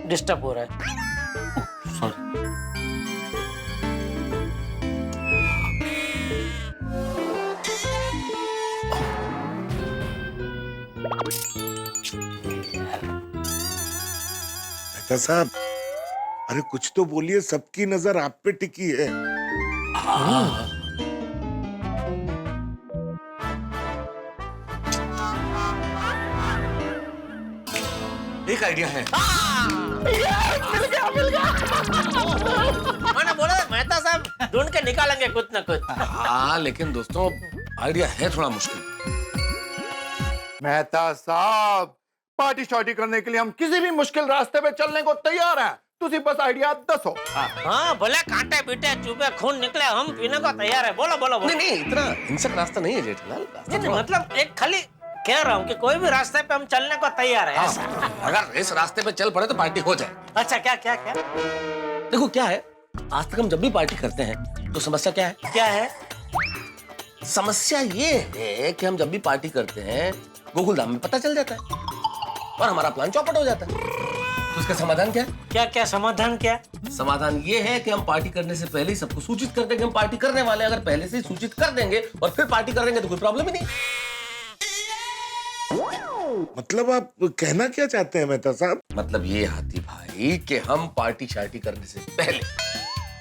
डिस्टर्ब हो रहा है। मेहता साहब, अरे कुछ तो बोलिए, सबकी नजर आप पे टिकी है। एक आइडिया है। मैंने बोला मेहता साहब ढूंढ के निकालेंगे कुछ ना कुछ। हाँ लेकिन दोस्तों आइडिया है थोड़ा मुश्किल। मेहता साहब, पार्टी शार्टी करने के लिए हम किसी भी मुश्किल रास्ते पे चलने को तैयार हैं। तुसी बस आइडिया दसो। हाँ, भले कांटे पीटे चुभे खून निकले, हम पीने को तैयार है। बोलो बोलो बोलो। नहीं इतना हिंसक रास्ता नहीं है जेठालाल। रास्ता नहीं, मतलब एक खाली कह रहा हूँ कि कोई भी रास्ते पे हम चलने को तैयार है। ऐसा। अगर इस रास्ते पे चल पड़े तो पार्टी हो जाए। अच्छा, क्या क्या क्या? देखो क्या है, आज तक हम जब भी पार्टी करते हैं तो समस्या क्या है? क्या है समस्या? ये है कि हम जब भी पार्टी करते हैं गोकुलधाम में पता चल जाता है और हमारा प्लान चौपट हो जाता है। तो उसका समाधान क्या है? क्या क्या समाधान क्या? समाधान ये है कि हम पार्टी करने से पहले ही सबको सूचित कर देंगे हम पार्टी करने वाले हैं। अगर पहले से ही सूचित कर देंगे और फिर पार्टी कर देंगे तो कोई प्रॉब्लम ही नहीं। मतलब आप कहना क्या चाहते हैं मेहता साहब? मतलब ये हाथी भाई कि हम पार्टी शार्टी करने से पहले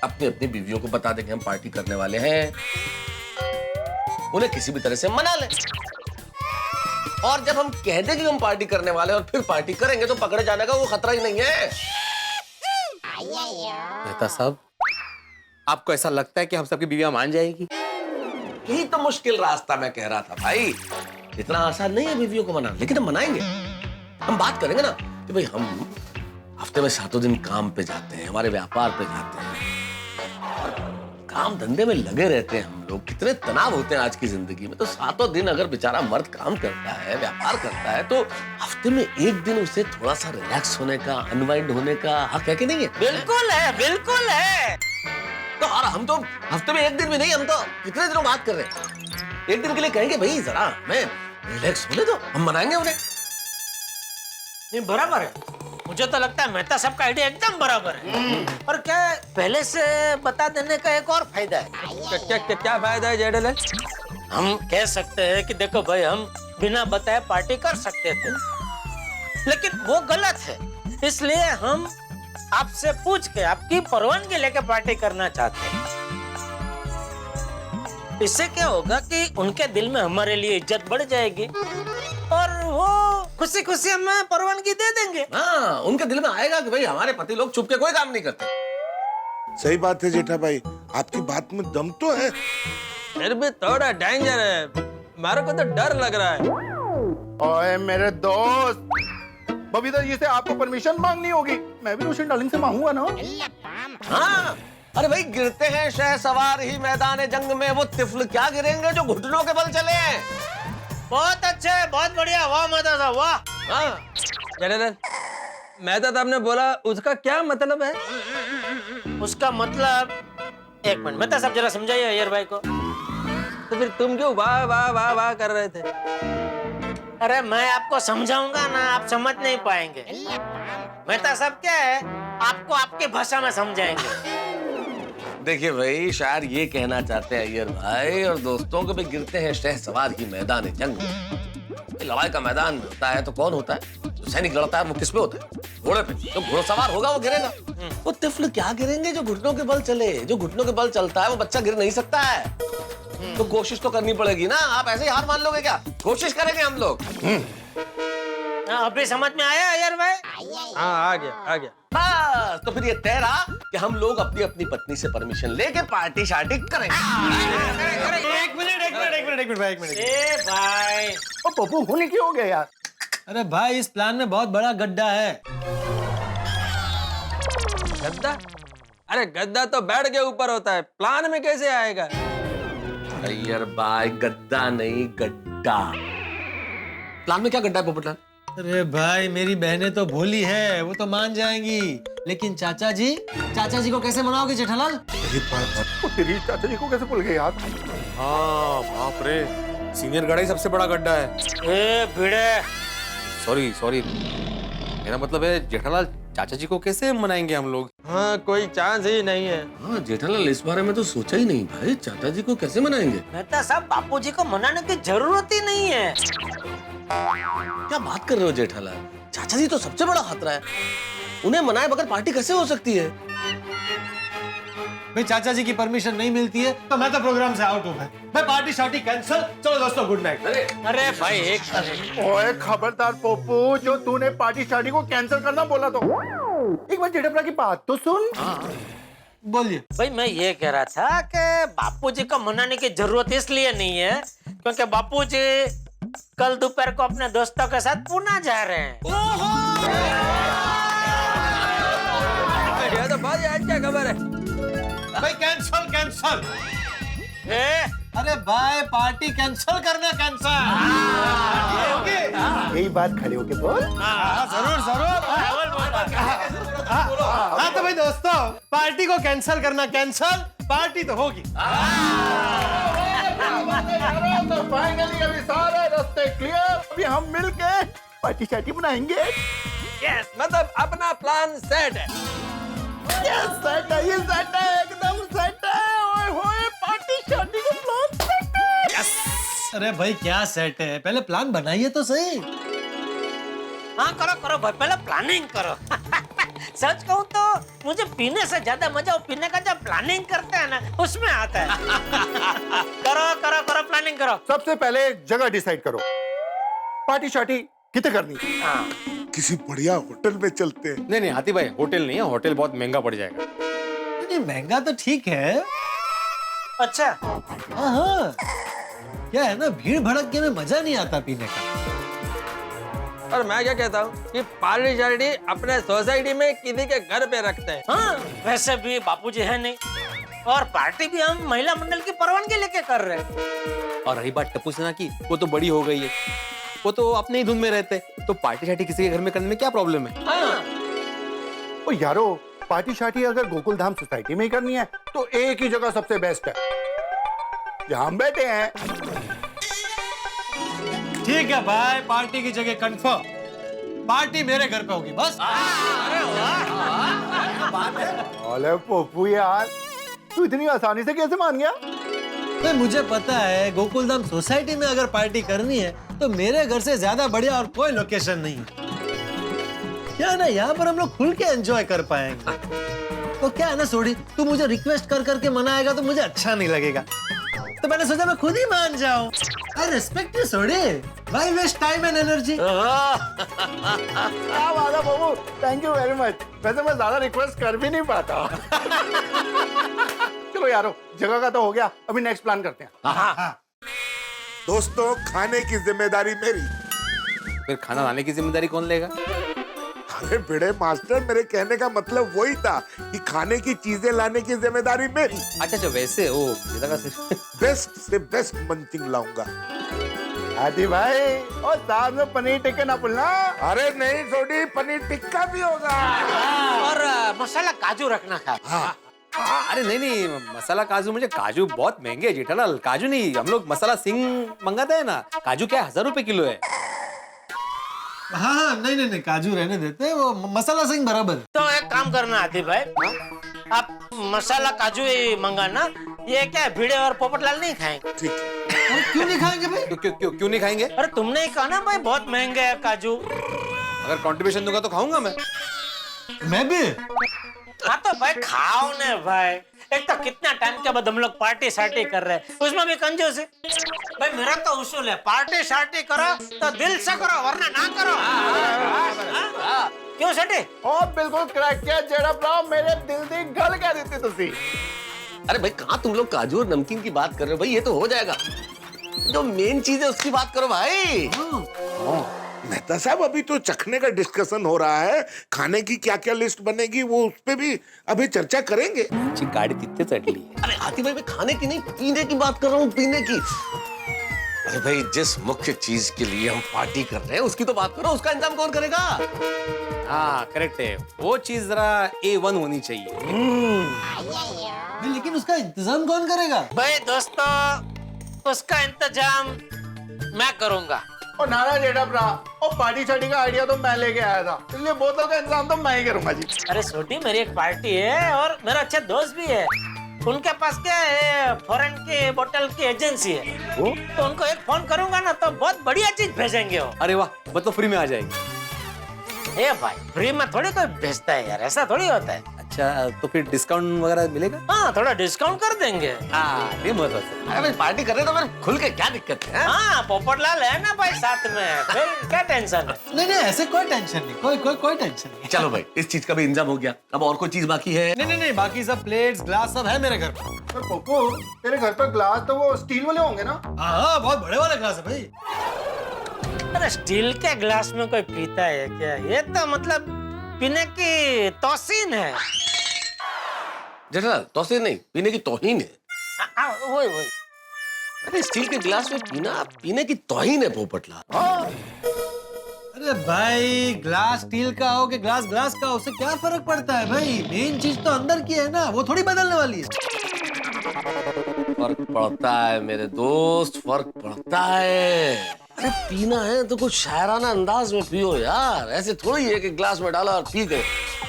अपनी अपनी बीवियों को बता देंगे हम पार्टी करने वाले हैं, उन्हें किसी भी तरह से मना लें। और जब हम कह दें कि हम पार्टी करने वाले हैं और फिर पार्टी करेंगे तो पकड़े जाने का वो खतरा ही नहीं है। मेहता साहब, आपको ऐसा लगता है कि हम सबकी बीवियां मान जाएगी? यही तो मुश्किल रास्ता मैं कह रहा था भाई। इतना आसान नहीं है बीवियों को मनाना, लेकिन हम मनाएंगे। हम बात करेंगे ना कि भाई हम हफ्ते में 7 दिन काम पे जाते हैं, हमारे व्यापार पे जाते हैं, काम धंधे में लगे रहते हैं हम लोग। कितने तनाव होते हैं आज की जिंदगी में। तो 7 दिन अगर बेचारा मर्द काम करता है, व्यापार करता है, तो हफ्ते में 1 दिन उसे थोड़ा सा रिलैक्स होने का, अनवाइंड होने का हक है कि नहीं है? बिल्कुल है, बिल्कुल है। तो और हम तो हफ्ते में 1 दिन भी नहीं, हम तो कितने दिनों बात कर रहे हैं। 1 दिन के लिए कहेंगे भाई जरा हमें रिलैक्स होने दो, हम मनाएंगे उन्हें। नहीं बराबर है, मुझे तो लगता है मेहता साहब का आइडिया एकदम बराबर है। और क्या है, पहले से बता देने का एक और फायदा है। क्या फायदा है जेडल? हम कह सकते हैं कि देखो भाई, हम बिना बताए पार्टी कर सकते थे, लेकिन वो गलत है, इसलिए हम आपसे पूछ के आपकी परवानगी लेके पार्टी करना चाहते हैं। इससे क्या होगा कि उनके दिल में हमारे लिए इज्जत बढ़ जाएगी और वो खुशी खुशी हमें परवानगी दे देंगे। हाँ, उनके दिल में आएगा कि भाई हमारे पति लोग छुप के कोई काम नहीं करते। सही बात है जेठा भाई, आपकी बात में दम तो है। फिर भी थोड़ा डेंजर है, मेरे को तो डर लग रहा है। ओए मेरे दोस्त, बबीता जी से आपको परमिशन मांगनी होगी। मैं भी रोशन डार्लिंग से मांगूंगा ना। हाँ, अरे भाई गिरते हैं शहसवार ही मैदान जंग में, वो तिफल क्या गिरेंगे जो घुटनों के बल चले हैं। बहुत अच्छे, बहुत बढ़िया, वाह मेहता साहब वाह। हाँ, जेडल, मेहता साहब ने बोला, उसका क्या मतलब है? उसका मतलब, एक मिनट मेहता साहब जरा समझाइए अय्यर भाई को। तो फिर तुम क्यों वाह वाह वाह वाह कर रहे थे? अरे मैं आपको समझाऊंगा ना, आप समझ नहीं पाएंगे। मेहता साहब क्या है, आपको आपकी भाषा में समझाएंगे। देखिए भाई, शायर ये कहना चाहते हैं अय्यर भाई और दोस्तों को भी गिरते हैं शहसवार ही मैदान जंग में। लड़ाई का मैदान होता है तो कौन होता है? जो सैनिक लड़ता है वो किस पे होता है? घोड़े पे। जो घोड़सवार होगा वो गिरेगा। वो तिफल क्या गिरेंगे जो घुटनों के बल चले। जो घुटनों के बल चलता है वो बच्चा गिर नहीं सकता है। तो कोशिश तो करनी पड़ेगी ना। आप ऐसे ही हार मान लोगे क्या? कोशिश करेंगे हम लोग। अभी समझ में आया अय्यर भाई? हाँ, आ गया। बस, तो फिर ये तय रहा कि हम लोग अपनी अपनी पत्नी से परमिशन लेके पार्टी शार्टी करेंगे। एक मिनट भाई, एक मिनट। ए भाई, ओ पप्पू, होने क्यों हो गया यार? अरे भाई, इस प्लान में बहुत बड़ा गड्ढा है। गड्ढा? अरे गद्दा तो बेड के ऊपर होता है, प्लान में कैसे आएगा? अय्यर भाई, गद्दा नहीं गड्ढा। प्लान में क्या गड्ढा है पोपटलाल? अरे भाई, मेरी बहनें तो भोली है, वो तो मान जाएंगी, लेकिन चाचा जी को कैसे मनाओगे जेठालाल? तेरी चाचा जी को कैसे भूल गए यार? हाँ बाप रे, सीनियर गड़ा ही सबसे बड़ा गड्ढा है। ए भिड़े, सॉरी, मेरा मतलब है जेठालाल चाचा जी को कैसे मनाएंगे हम लोग? हाँ, कोई चांस ही नहीं है। हाँ जेठालाल, इस बारे में तो सोचा ही नहीं भाई। चाचा जी को कैसे मनाएंगे? मेहता साहब, बापूजी को मनाने की जरूरत ही नहीं है। क्या बात कर रहे हो जेठालाल? चाचा जी तो सबसे बड़ा खतरा है। उन्हें मनाए बगैर पार्टी कैसे हो सकती है? भाई चाचा जी की परमिशन नहीं मिलती है तो मैं तो प्रोग्राम से आउट हूँ। मैं पार्टी शार्टी कैंसिल। चलो दोस्तों, गुड नाइट। अरे भाई, एक ओए खबरदार पप्पू, जो तूने पार्टी शार्टी को कैंसिल करना बोला तो एक बार जेठा की बात तो सुन। बोलिए। भाई, मैं ये कह रहा था कि बापूजी को मनाने की जरूरत इसलिए नहीं है क्योंकि बापूजी कल दोपहर को अपने दोस्तों के साथ पुणे जा रहे हैं। ये तो बहुत अच्छा खबर है। भाई कैंसिल। अरे भाई, पार्टी कैंसिल करना, कैंसिल। यही बात खड़े होके बोल। जरूर। हाँ तो भाई दोस्तों, पार्टी को कैंसिल करना कैंसिल, पार्टी तो होगी। तो फाइनली अभी सारे रास्ते क्लियर। अभी हम मिलके पार्टी शार्टी बनाएंगे। यस, मतलब अपना प्लान सेट है। सेट है, ये सेट है, एकदम सेट है। ओए होए, पार्टी शार्टी का प्लान सेट है। अरे भाई, क्या सेट है? पहले प्लान बनाइए तो सही। हाँ करो भाई, पहले प्लानिंग करो। सच कहूँ तो मुझे पीने से ज्यादा मजा वो पीने का जब प्लानिंग करते हैं ना, उसमें आता है। करो प्लानिंग करो। सबसे पहले जगह डिसाइड करो। पार्टी शार्टी कितने करनी है? हाँ, किसी बढ़िया होटल में चलते हैं। नहीं हाथी भाई, होटल नहीं है, होटल बहुत महंगा पड़ जाएगा। नहीं, महंगा तो ठीक है। अच्छा, हाँ, क्या है ना, भीड़ भड़क में मजा नहीं आता पीने का। और मैं क्या कहता हूँ कि पार्टी शार्टी अपने सोसाइटी में किसी के घर पे रखते हैं। हाँ, वैसे भी बापूजी है नहीं, और पार्टी भी हम महिला मंडल की परवानगी लेके कर रहे हैं। और रही बात टप्पू सेना की, वो तो बड़ी हो गई है, वो तो अपने ही धुन में रहते, तो पार्टी शार्टी किसी के घर में करने में क्या प्रॉब्लम है? हाँ। ओ यारो, पार्टी शार्टी अगर गोकुल धाम सोसाइटी में ही करनी है तो एक ही जगह सबसे बेस्ट है, जहां हम बैठे हैं। ठीक है भाई, पार्टी की जगह कंफर्म। पार्टी मेरे घर पे होगी बस। अरे पप्पू यार, तू इतनी आसानी से कैसे मान गया? भाई मुझे पता है गोकुलधाम सोसाइटी में अगर पार्टी करनी है तो मेरे घर से ज्यादा बढ़िया और कोई लोकेशन नहीं है। क्या ना यहाँ पर हम लोग खुल के एंजॉय कर पाएंगे। तो क्या है ना सोडी, तू मुझे रिक्वेस्ट कर करके मनाएगा तो मुझे अच्छा नहीं लगेगा, तो मैंने सोचा मैं खुद ही मान जाऊं। I respect you Sodhi, why waste time and energy. क्या बात है बाबू, थैंक यू वेरी मच। वैसे मैं ज्यादा रिक्वेस्ट कर भी नहीं पाता। चलो यारो, जगह का तो हो गया, अभी नेक्स्ट प्लान करते हैं। दोस्तों, खाने की जिम्मेदारी मेरी। फिर खाना लाने की जिम्मेदारी कौन लेगा? अरे भिड़े मास्टर, मेरे कहने का मतलब वही था कि खाने की चीजें लाने की जिम्मेदारी मेरी। अच्छा वैसे ओ ये लगा सिर्फ बेस्ट से बेस्ट मंचिंग लाऊंगा। आदि भाई, और साथ में पनीर टिक्का ना भूलना। अरे नहीं छोटी, पनीर टिक्का भी होगा। और मसाला काजू रखना था। अरे नहीं मसाला काजू, मुझे काजू बहुत महंगे है जेठालाल। काजू नहीं, हम लोग मसाला सिंह मंगाते हैं ना, काजू क्या 1000 रुपए किलो है। हाँ नहीं काजू रहने देते हैं, वो मसाला सिंह बराबर। तो एक काम करना आदित्य भाई, आप मसाला काजू ही मंगाना। ये क्या है, भिड़े और पोपटलाल नहीं खाएंगे। ठीक है। क्यों नहीं खाएंगे भाई? क्यों नहीं खाएंगे? अरे तुमने ही कहा ना भाई बहुत महंगे है काजू। अगर कंट्रीब्यूशन दूंगा तो खाऊंगा मैं भी। हाँ तो भाई खाओ ने भाई, एक तो कितना टाइम के बाद हम लोग पार्टी शार्टी कर रहे हैं, उसमें भी कंजूस है। भाई मेरा तो उसूल है, पार्टी शार्टी करो तो दिल से करो वरना ना करो। क्यों सेठी? ओ बिल्कुल करेक्ट है जेड़ा ब्रो, मेरे दिल दी गल कह दी तुसी। अरे भाई कहाँ तुम लोग काजू और नमकीन की बात कर रहे हो? भाई ये तो हो जाएगा, जो मेन चीज है उसकी बात करो भाई। मेहता साहब, अभी तो चखने का डिस्कशन हो रहा है। खाने की क्या क्या लिस्ट बनेगी वो उस पे भी अभी चर्चा करेंगे। गाड़ी तिथे चढ़ली। अरे हाथी भाई, मैं खाने की नहीं पीने की बात कर रहा हूँ, पीने की। अरे भाई जिस मुख्य चीज के लिए हम पार्टी कर रहे हैं उसकी तो बात करो, उसका इंतजाम कौन करेगा? हाँ करेक्ट है, वो चीज जरा A1 होनी चाहिए। लेकिन उसका इंतजाम कौन करेगा? भाई दोस्तों, उसका इंतजाम मैं करूंगा। ओ नाना जेड़ा ब्रा, ओ पार्टी शार्टी का आइडिया तो मैं लेके आया था, इसलिए बोतल का इंतजाम तो मैं ही करूंगा जी। अरे छोटी, मेरी एक पार्टी है और मेरा अच्छा दोस्त भी है। उनके पास क्या है, फॉरेन की बोतल की एजेंसी है। तो उनको एक फोन करूंगा ना तो बहुत बढ़िया चीज भेजेंगे वो। अरे वाह, मतलब फ्री में आ जाएगी। ए भाई, फ्री में थोड़ी कोई भेजता है यार, ऐसा थोड़ी होता है। अच्छा तो फिर डिस्काउंट वगैरह मिलेगा? हाँ थोड़ा डिस्काउंट कर देंगे। ये महत्व। अरे भाई पार्टी कर रहे तो फिर खुल के क्या दिक्कत है? हाँ पोपटलाल है ना भाई साथ में, फिर क्या टेंशन है? नहीं ऐसे कोई टेंशन नहीं, कोई टेंशन नहीं। चलो भाई, इस चीज का भी इंतजाम हो गया, अब और कोई चीज बाकी है? नहीं बाकी सब प्लेट्स ग्लास सब है मेरे घर पे। पर पप्पू, तेरे घर पर ग्लास तो वो स्टील वाले होंगे ना? हाँ बहुत बड़े वाले ग्लास है भाई। अरे स्टील के ग्लास में कोई पीता है क्या? ये तो मतलब पीने की तौसीन है। जेठालाल, तौसीन नहीं, पीने की तौहीन है। वही अरे स्टील के गिलास में पीना पीने की तौहीन है पोपटलाल। अरे भाई, ग्लास स्टील का हो कि ग्लास का हो, उससे क्या फर्क पड़ता है भाई? मेन चीज तो अंदर की है ना, वो थोड़ी बदलने वाली है। फर्क पड़ता है मेरे दोस्त, फर्क पड़ता है। अरे पीना है तो कुछ शायराना अंदाज में पियो यार, ऐसे थोड़ी है कि ग्लास में डाला और पी गए।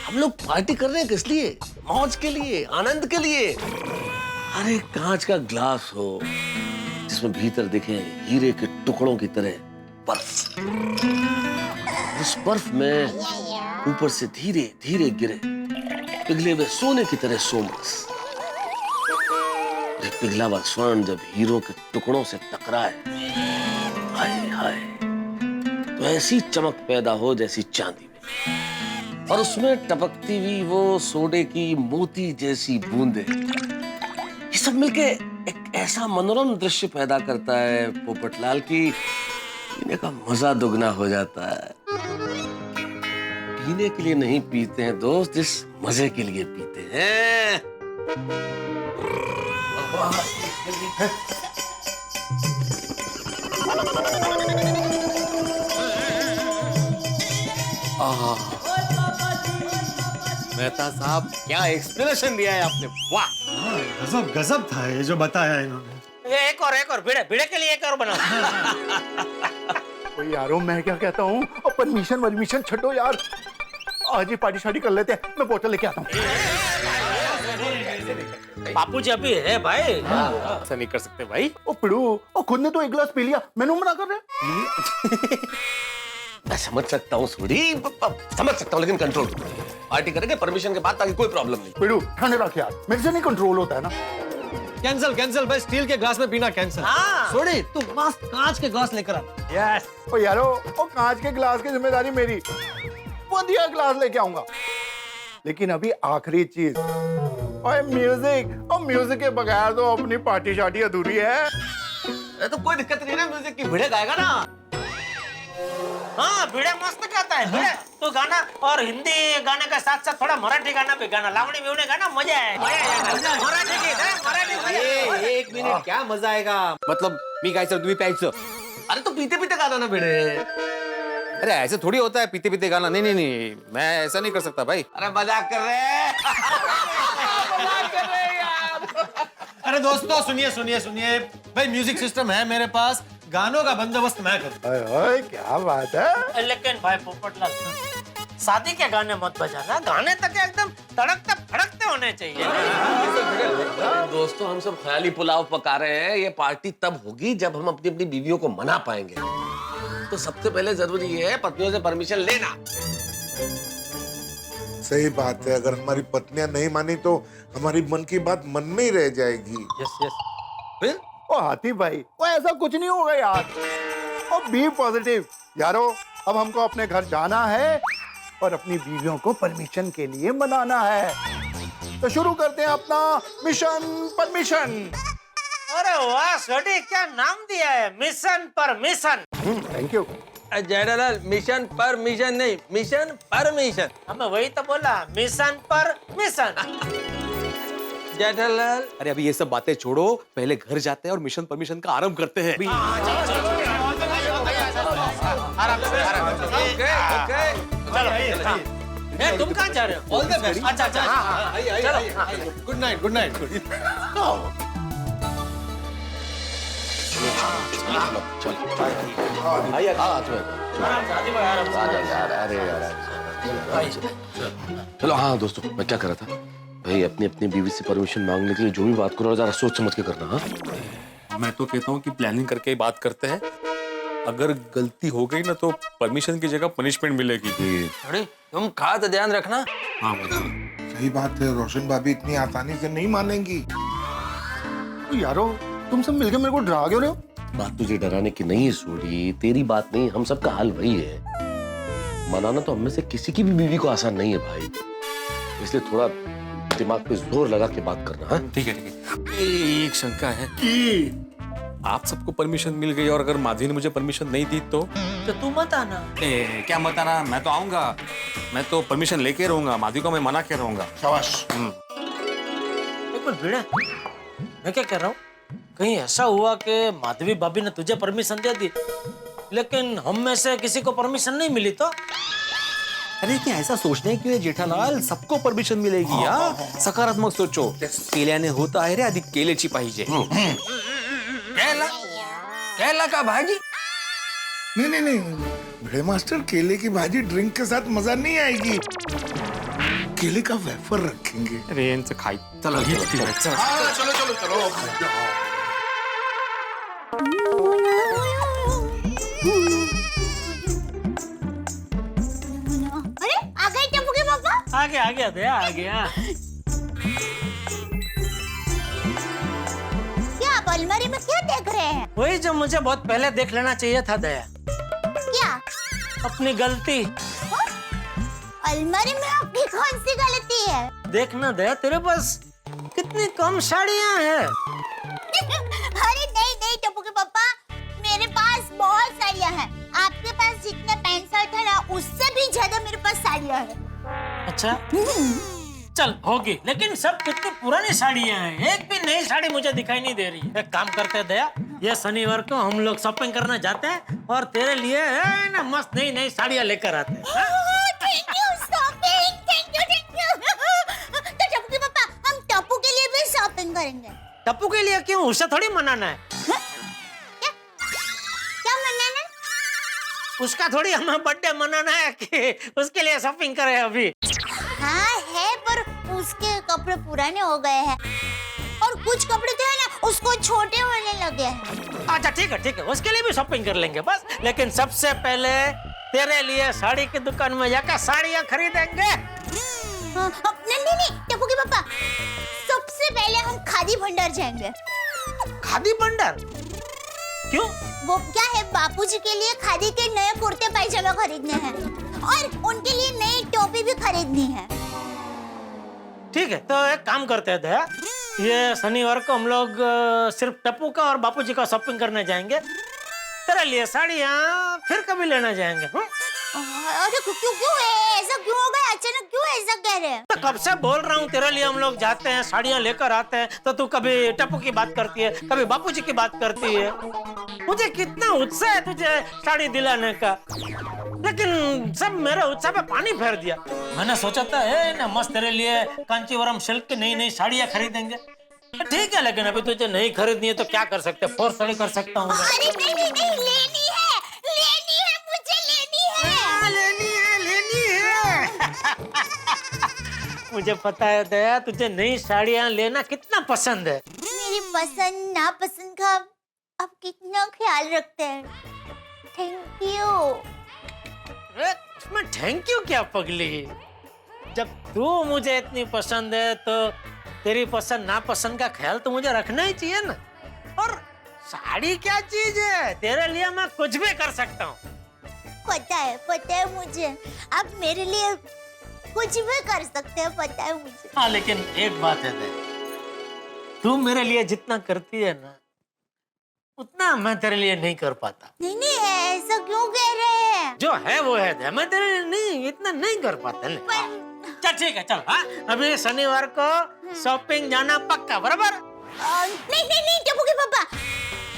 हम लोग पार्टी कर रहे हैं किस लिए? मौज के लिए, आनंद के लिए। अरे कांच का ग्लास हो जिसमें भीतर दिखे हीरे के टुकड़ों की तरह बर्फ, उस बर्फ में ऊपर से धीरे धीरे गिरे पिघले हुए सोने की तरह सोमरस। पिघला हुआ स्वर्ण जब हीरो के टुकड़ों से टकराए, हाय हाय, तो ऐसी चमक पैदा हो जैसी चांदी में, और उसमें टपकती हुई वो सोडे की मोती जैसी बूंदे। ये सब मिलके एक ऐसा मनोरम दृश्य पैदा करता है पोपटलाल की पीने का मजा दुगना हो जाता है। पीने के लिए नहीं पीते हैं दोस्त, इस मजे के लिए पीते हैं। मेहता साहब, क्या एक्सप्लेनेशन दिया है आपने, वाह। गजब था ये जो बताया इन्होंने। एक और भिड़े के लिए एक और बना। ओ यारो मैं क्या कहता हूँ, परमिशन छड्डो यार, आज ही पार्टी शार्टी कर लेते हैं, मैं बोतल लेके आता हूँ। बापू जी अभी है भाई। ऐसा नहीं कर सकते भाई। ओ पिड़ू, ओ खुद ने तो एक गिलास पी लिया, मैंने मना कर रहे। मैं समझ सकता हूँ सूरी, समझ सकता हूँ, लेकिन कंट्रोल पार्टी करेंगे परमिशन के बाद, ताकि कोई प्रॉब्लम नहीं। पिड़ू ठंडे रख यार, मेरे से नहीं कंट्रोल होता है ना। कैंसिल भाई, स्टील के ग्लास में पीना कैंसिल। सोडी तू मस्त कांच के ग्लास लेकर आ। यस। ओ यारो, ओ कांच के गिलास की जिम्मेदारी मेरी, बढ़िया गिलास लेके आऊंगा। लेकिन अभी आखिरी चीज, और म्यूजिक के बगैर तो अपनी पार्टी शार्टी अधूरी है। तो कोई दिक्कत नहीं है, म्यूजिक की भिड़े गाएगा ना। हाँ भिड़े मस्त गाता है भिड़े, तो गाना और हिंदी गाने के साथ साथ थोड़ा मराठी गाना भी गाना, लावणी बिवणी गाना, मजा है। मराठी गीत है, मराठी। एक मिनिट, क्या मजा आएगा? मतलब मी गायचं तुम्ही प्यायचं? अरे तो पीते पीते गाना ना भिड़े। अरे ऐसे थोड़ी होता है पीते पीते गाना। नहीं, मैं ऐसा नहीं कर सकता भाई। अरे मजाक कर रहे हैं। अरे दोस्तों सुनिए भाई, म्यूजिक सिस्टम है मेरे पास, गानों का बंदोबस्त मैं करूँ। ओए क्या बात है। लेकिन भाई पोपटलाल, शादी के गाने मत बजाना, गाने तक एकदम तड़कते फड़कते होने चाहिए। दोस्तों हम सब ख्याली पुलाव पका रहे हैं, ये पार्टी तब होगी जब हम अपनी अपनी बीवियों को मना पाएंगे। तो सबसे पहले जरूरी है पत्नियों से परमिशन लेना। सही बात है, अगर हमारी पत्नियां नहीं मानी तो हमारी मन की बात मन में ही रह जाएगी। यस। फिर ओ हाथी भाई, वो ऐसा कुछ नहीं होगा यार, और बी पॉजिटिव यारो। अब हमको अपने घर जाना है और अपनी बीवियों को परमिशन के लिए मनाना है। तो शुरू करते हैं अपना मिशन परमिशन। अरे वाह सोडी, क्या नाम दिया है, mission permission. Thank you. Jethalal, mission permission नहीं, मिशन परमिशन। हमें वही तो बोला, मिशन परमिशन। जेठालाल, अरे अभी ये सब बातें छोड़ो, पहले घर जाते हैं और मिशन परमिशन का आरंभ करते हैं। ए, तुम कहाँ जा रहे हो? All the best. अच्छा, चलो गुड नाइट। चलो हाँ दोस्तों, मैं क्या कर रहा था भाई, अपनी अपनी बीवी से परमिशन मांगने के लिए जो भी बात करो जरा सोच समझ के करना। हाँ मैं तो कहता हूँ कि प्लानिंग करके ही बात करते हैं। अगर गलती हो गई ना तो परमिशन की जगह पनिशमेंट मिलेगी। अरे तुम खास ध्यान रखना। हाँ भाई सही बात है, रोशन भाभी इतनी आसानी से नहीं मानेंगी। यारो तुम सब मिलकर मेरे को डरा क्यों रहे हो? बात तुझे डराने की नहीं है सूरी, तेरी बात नहीं, हम सबका हाल वही है। मनाना तो हम में से किसी की भी बीवी को आसान नहीं है भाई, इसलिए थोड़ा दिमाग पे जोर लगा के बात करना। हाँ ठीक है। एक शंका है कि आप सबको परमिशन मिल गई और अगर माधवी ने मुझे परमिशन नहीं दी तो तू मत आना। क्या मत आना, मैं तो आऊंगा, मैं तो परमिशन लेके रहूंगा, माधवी को मैं मना के रहूंगा। शाबाश। एक मिनट भिड़े, मैं क्या कह रहा हूँ, कहीं ऐसा हुआ कि माधवी भाभी ने तुझे परमिशन दे दी लेकिन हम में से किसी को परमिशन नहीं मिली तो? अरे क्या ऐसा सोचने क्यों है जेठालाल, सबको परमिशन मिलेगी। यार सकारात्मक सोचो, केल्याने होता है रे अधिक केल्याची पाहिजे। केला का भाजी? नहीं, भिड़े मास्टर, केले की भाजी ड्रिंक के साथ मजा नहीं आएगी, केले का वेफर रखेंगे। अरे इनसे खाई चलो। चलो। अरे आ गए टप्पू के पापा। आ गया दया आ गया। क्या आप अलमारी में क्या देख रहे हैं? वही जो मुझे बहुत पहले देख लेना चाहिए था दया, क्या? अपनी गलती। अलमारी में आपकी कौन सी गलती है? देखना दया, तेरे पास कितनी कम साड़ियाँ हैं। अरे नहीं टप्पू के पापा, मेरे पास बहुत साड़ियाँ हैं। आपके पास जितने पैंट शर्ट है ना, उससे भी ज्यादा मेरे पास साड़ियाँ हैं। अच्छा चल होगी, लेकिन सब कितनी पुरानी साड़ियाँ हैं, एक भी नई साड़ी मुझे दिखाई नहीं दे रही। एक काम करते हैं दया, ये शनिवार को हम लोग शॉपिंग करने जाते हैं और तेरे लिए ना मस्त नई साड़ियाँ लेकर आते हैं। Thank you shopping, thank you. तो टप्पू के पापा, हम टप्पू के लिए भी शॉपिंग करेंगे। टप्पू के लिए क्यों, उसे थोड़ी मनाना है। क्या मनाना? उसका थोड़ी हमें बर्थडे मनाना है कि उसके लिए शॉपिंग करें अभी। हाँ है, पर उसके कपड़े पुराने हो गए हैं और कुछ कपड़े तो है ना उसको छोटे होने लगे हैं। अच्छा ठीक है, उसके लिए भी शॉपिंग कर लेंगे बस। लेकिन सबसे पहले तेरे लिए साड़ी की दुकान में जाकर साड़ियाँ खरीदेंगे। नहीं टप्पू के पापा, सबसे पहले हम खादी भंडार जाएंगे। खादी भंडार? क्यों? वो क्या है, बापूजी के लिए खादी के नए कुर्ते पायजामा खरीदने हैं और उनके लिए नई टोपी भी खरीदनी है। ठीक है, तो एक काम करते हैं दया, ये शनिवार को हम लोग सिर्फ टप्पू का और बापूजी का शॉपिंग करने जाएंगे। तेरे लिए साड़ियाँ फिर कभी लेना जाएंगे। अरे क्यों ऐसा क्यों हो गया अचानक, क्यों ऐसा कह रहे हैं? तो कब से बोल रहा हूँ तेरे लिए हम लोग जाते हैं, साड़ियाँ लेकर आते हैं, तो तू कभी टप्पू की बात करती है, कभी बापूजी की बात करती है। मुझे कितना उत्साह है तुझे साड़ी दिलाने का, लेकिन सब मेरे उत्साह पे पानी फेर दिया। मैंने सोचा था ना मस्त तेरे लिए कांचीवरम सिल्क की नई साड़ियाँ खरीदेंगे। ठीक है, लेकिन अभी तुझे नहीं खरीदनी है तो क्या कर सकते, फोर्स थोड़ी कर सकता हूँ। अरे नहीं लेनी है मुझे, लेनी है। मुझे पता है दया, तुझे नई साड़ियाँ लेना कितना पसंद है। मेरी पसंद नापसंद का आप कितना ख्याल रखते हैं। Thank you. इसमें थैंक यू क्या पगली, जब तू मुझे इतनी पसंद है तो तेरी पसंद नापसंद का ख्याल तो मुझे रखना ही चाहिए ना। और साड़ी क्या चीज है, तेरे लिए मैं कुछ भी कर सकता हूँ। पता है मुझे, आप मेरे लिए कुछ भी कर सकते हैं, पता है मुझे। हाँ, लेकिन एक बात है दया, तू मेरे लिए जितना करती है ना उतना मैं तेरे लिए नहीं कर पाता। नहीं ऐसा क्यों कह रहे हैं? जो है वो है दया, मैं तेरे लिए नहीं इतना नहीं कर पाता। चल ठीक है, चल हाँ, अभी शनिवार को शॉपिंग जाना पक्का, बराबर? नहीं टप्पू के पापा,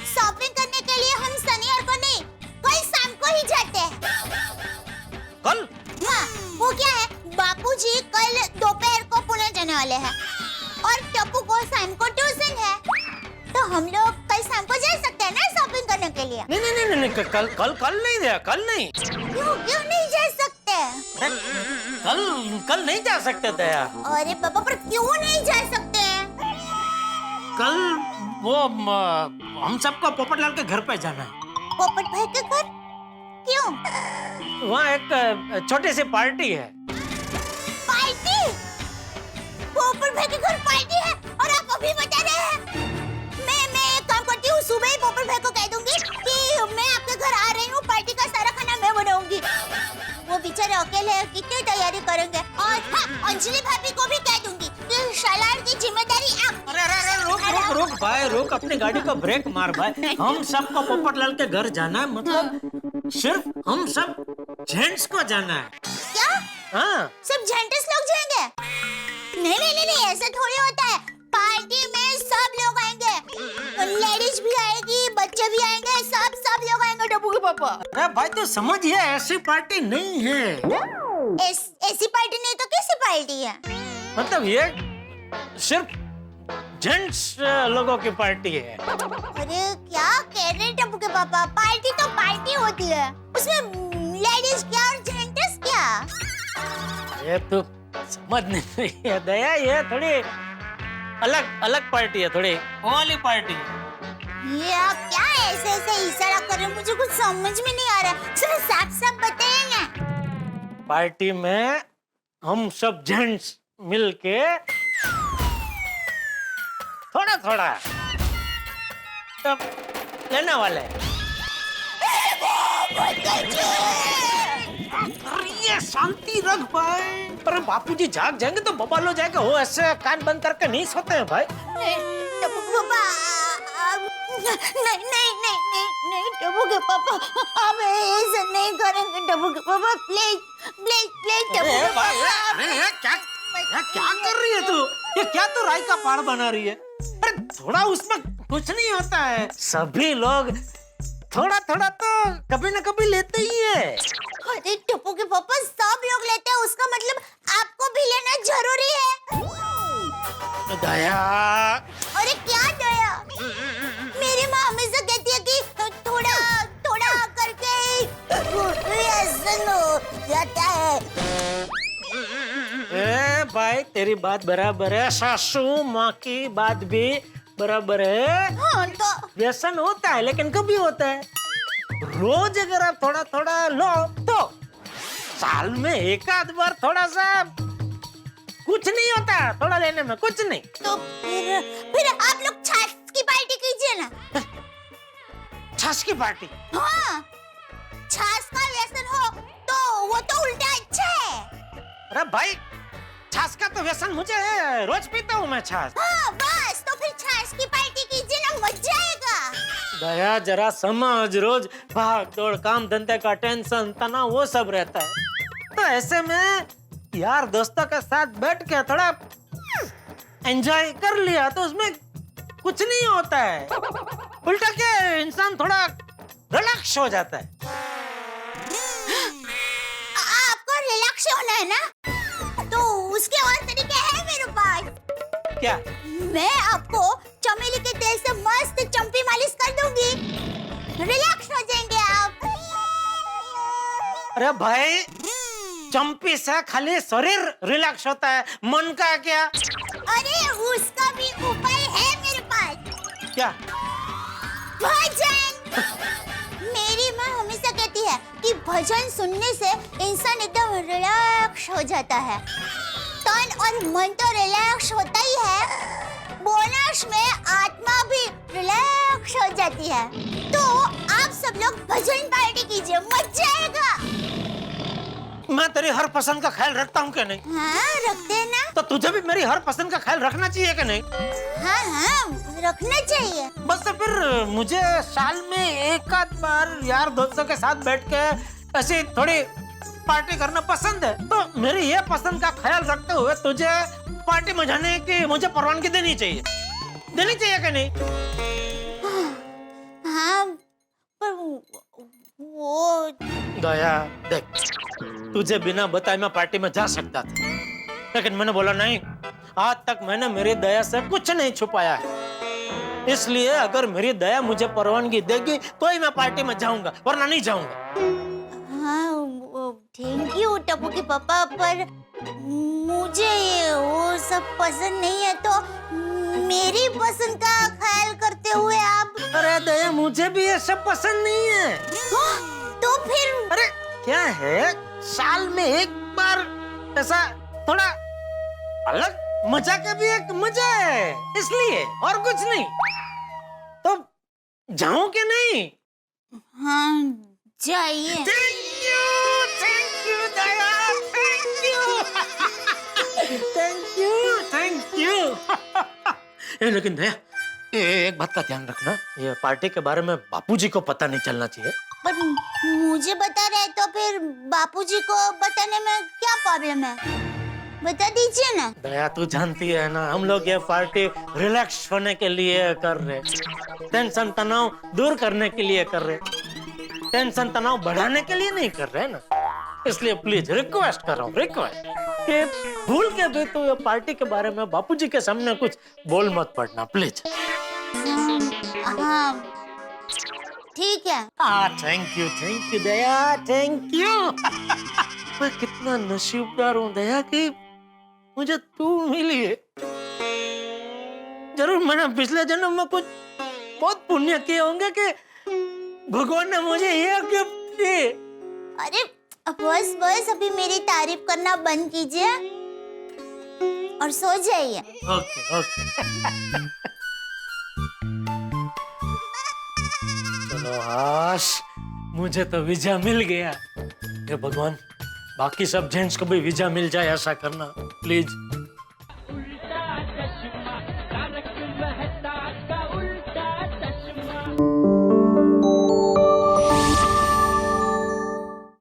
शॉपिंग करने के लिए हम शनिवार को नहीं, कल शाम को ही जाते हैं। कल? हाँ, वो क्या है, बापूजी कल दोपहर को पुणे जाने वाले हैं और टप्पू को शाम को ट्यूशन है, तो हम लोग कल शाम को जा सकते हैं ना शॉपिंग करने के लिए। नहीं, कल नहीं दया, कल नहीं। क्यों नहीं जा सकते? कल नहीं जा सकते दया। अरे पापा, पर क्यों नहीं जा सकते? कल वो हम सबको पोपटलाल के घर पे जाना है। पोपट भाई के घर? क्यों? वहाँ एक छोटी सी पार्टी है। पार्टी? पोपट भाई के घर पार्टी है और आप अभी बता रहे हैं? मैं एक काम करती हूँ, सुबह ही पोपट भाई को कह दूंगी कि मैं आपके घर आ रही हूँ, पार्टी का सारा खाना मैं बनाऊंगी। वो बेचारे अकेले हैं, कितनी तैयारी करेंगे। और हाँ, अंजलि भाभी को भी कह दूंगी कि सलाद की जिम्मेदारी आप। अरे रुक भाई, रुक, अपनी गाड़ी को ब्रेक मार भाई। हम सबको पोपटलाल के घर जाना है, मतलब सिर्फ हम सब जेंट्स को जाना है। क्या? हाँ, सब जेंट्स लोग जाएंगे? नहीं, ऐसा थोड़ी होता है। पार्टी में सब लोग आएंगे, लेडीज भी आएगी, बच्चे भी आएंगे, सब लोग आएंगे टप्पू के पापा। अरे भाई तो समझिए, ऐसी पार्टी नहीं है। ऐसी पार्टी नहीं तो कैसी पार्टी है? मतलब ये सिर्फ जेंट्स लोगों की पार्टी है। अरे क्या कह रहे हैं टप्पू के पापा, पार्टी तो पार्टी होती है, उसमें लेडीज क्या और जेंट्स क्या? ये तो समझ नहीं रही है दया, ये थोड़ी अलग पार्टी है, थोड़ी वाली पार्टी है। ये आप क्या ऐसे इशारा कर रहे हैं, मुझे कुछ समझ में नहीं आ रहा, सिर्फ साफ बताइए ना। पार्टी में हम सब जेंट्स मिलके थोड़ा तब लेने वाले हैं। ये शांति रख भाई, पर बापूजी जाग जाएंगे तो बवाल हो जाएगा। वो ऐसे कान बंद करके नहीं सोते हैं भाई। टप्पू के पापा, नहीं टप्पू के पापा, आप ऐसा नहीं करेंगे टप्पू के पापा, प्लीज टप्पू के पापा। क्या कर रही है तू? ये क्या तू राई का पहाड़ बना रही है? अरे थोड़ा उसमें कुछ नहीं होता है, सभी लोग थोड़ा तो कभी ना कभी लेते ही है। अरे टप्पू के पापा, सब लोग लेते हैं, उसका मतलब आपको भी लेना जरूरी है। दया। अरे क्या दया? मेरी माँ हमेशा कहती है कि थोड़ा करके तेरी बात बराबर है सासू माँ की बात भी बराबर है। हाँ तो व्यसन होता है लेकिन कभी होता है। रोज अगर आप थोड़ा थोड़ा लो तो साल में एक आध बार थोड़ा सा कुछ नहीं होता, थोड़ा लेने में कुछ नहीं। तो फिर आप लोग छाछ की पार्टी कीजिए ना। छाछ की पार्टी? हाँ, छाछ का व्यसन हो तो वो तो उल्टा अच्छा है। अरे भाई छाछ का तो व्यसन मुझे है, रोज पीता हूँ मैं छाछ। हाँ बस, तो फिर छाछ की पार्टी कीजिए ना, मजा आएगा। दया जरा समझ, रोज भाग दौड़ काम धंधे का टेंशन तनाव वो सब रहता है, तो ऐसे में यार दोस्तों के साथ बैठ के थोड़ा एंजॉय कर लिया तो उसमें कुछ नहीं होता है, उल्टा के इंसान थोड़ा रिलैक्स हो जाता है। आपको रिलैक्स होना है ना, तो उसके और तरीके हैं मेरे पास। क्या? मैं आपको चमेली के तेल से मस्त चंपी मालिश कर दूंगी, रिलैक्स हो जाएंगे आप। अरे भाई चंपी से खाली शरीर रिलैक्स होता है, मन का क्या? अरे उसका भी उपाय है मेरे पास। क्या? भजन। मेरी माँ हमेशा कहती है कि भजन सुनने से इंसान एकदम रिलैक्स हो जाता है। तन और मन तो रिलैक्स होता ही है, बोनस में आत्मा भी रिलैक्स हो जाती है। तो आप सब लोग भजन पार्टी कीजिए, मजा आएगा। मैं तेरी हर पसंद का ख्याल रखता हूँ क्या नहीं? हाँ रखते हैं ना। तो तुझे भी मेरी हर पसंद का ख्याल रखना चाहिए कि नहीं? हाँ हाँ रखना चाहिए। बस तो फिर मुझे साल में एक आध बार यार दोस्तों के साथ बैठ के ऐसी थोड़ी पार्टी करना पसंद है, तो मेरी ये पसंद का ख्याल रखते हुए तुझे पार्टी में जाने की मुझे परवानगी देनी चाहिए कि नहीं? हाँ पर वो दया देख, तुझे बिना बताए मैं पार्टी में जा सकता था, लेकिन मैंने बोला नहीं, आज तक मैंने मेरी दया से कुछ नहीं छुपाया है, इसलिए अगर मेरी दया मुझे परवानगी देगी तो ही मैं पार्टी में जाऊंगा, वरना नहीं जाऊंगा। हाँ थैंक यू टप्पू के पापा, पर मुझे ये वो सब पसंद नहीं है, तो मेरी पसंद का ख्याल करते हुए आप। अरे दया मुझे भी ये सब पसंद नहीं है। तो फिर अरे क्या है, साल में एक बार ऐसा थोड़ा अलग मजा का भी एक मजा है, इसलिए और कुछ नहीं। तो जाऊं कि नहीं? हाँ जाइए। Thank you Daya, thank you. लेकिन दया एक बात का ध्यान रखना, ये पार्टी के बारे में बापूजी को पता नहीं चलना चाहिए। पर मुझे बता रहे तो फिर बापूजी को बताने में क्या प्रॉब्लम है, बता दीजिए ना। दया तू जानती है ना, हम लोग ये पार्टी रिलैक्स होने के लिए कर रहे, टेंशन तनाव दूर करने के लिए कर रहे, टेंशन तनाव बढ़ाने के लिए नहीं कर रहे ना, इसलिए प्लीज रिक्वेस्ट कर रहा हूँ, रिक्वेस्ट कि भूल के भी तो ये पार्टी के बारे में बापूजी के सामने कुछ बोल मत पड़ना प्लीज। हाँ ठीक है। Thank you Daya, thank you. मैं कितना नसीबदार हूँ दया कि मुझे तू मिली है। जरूर मैंने पिछले जन्म में कुछ बहुत पुण्य किए होंगे कि भगवान ने मुझे ये गिफ्ट दी। अरे बस बस अभी मेरी तारीफ करना बंद कीजिए और सो जाइए। ओके चलो हाश, मुझे तो वीजा मिल गया। हे भगवान, बाकी सब जेंट्स को भी वीजा मिल जाए ऐसा करना प्लीज।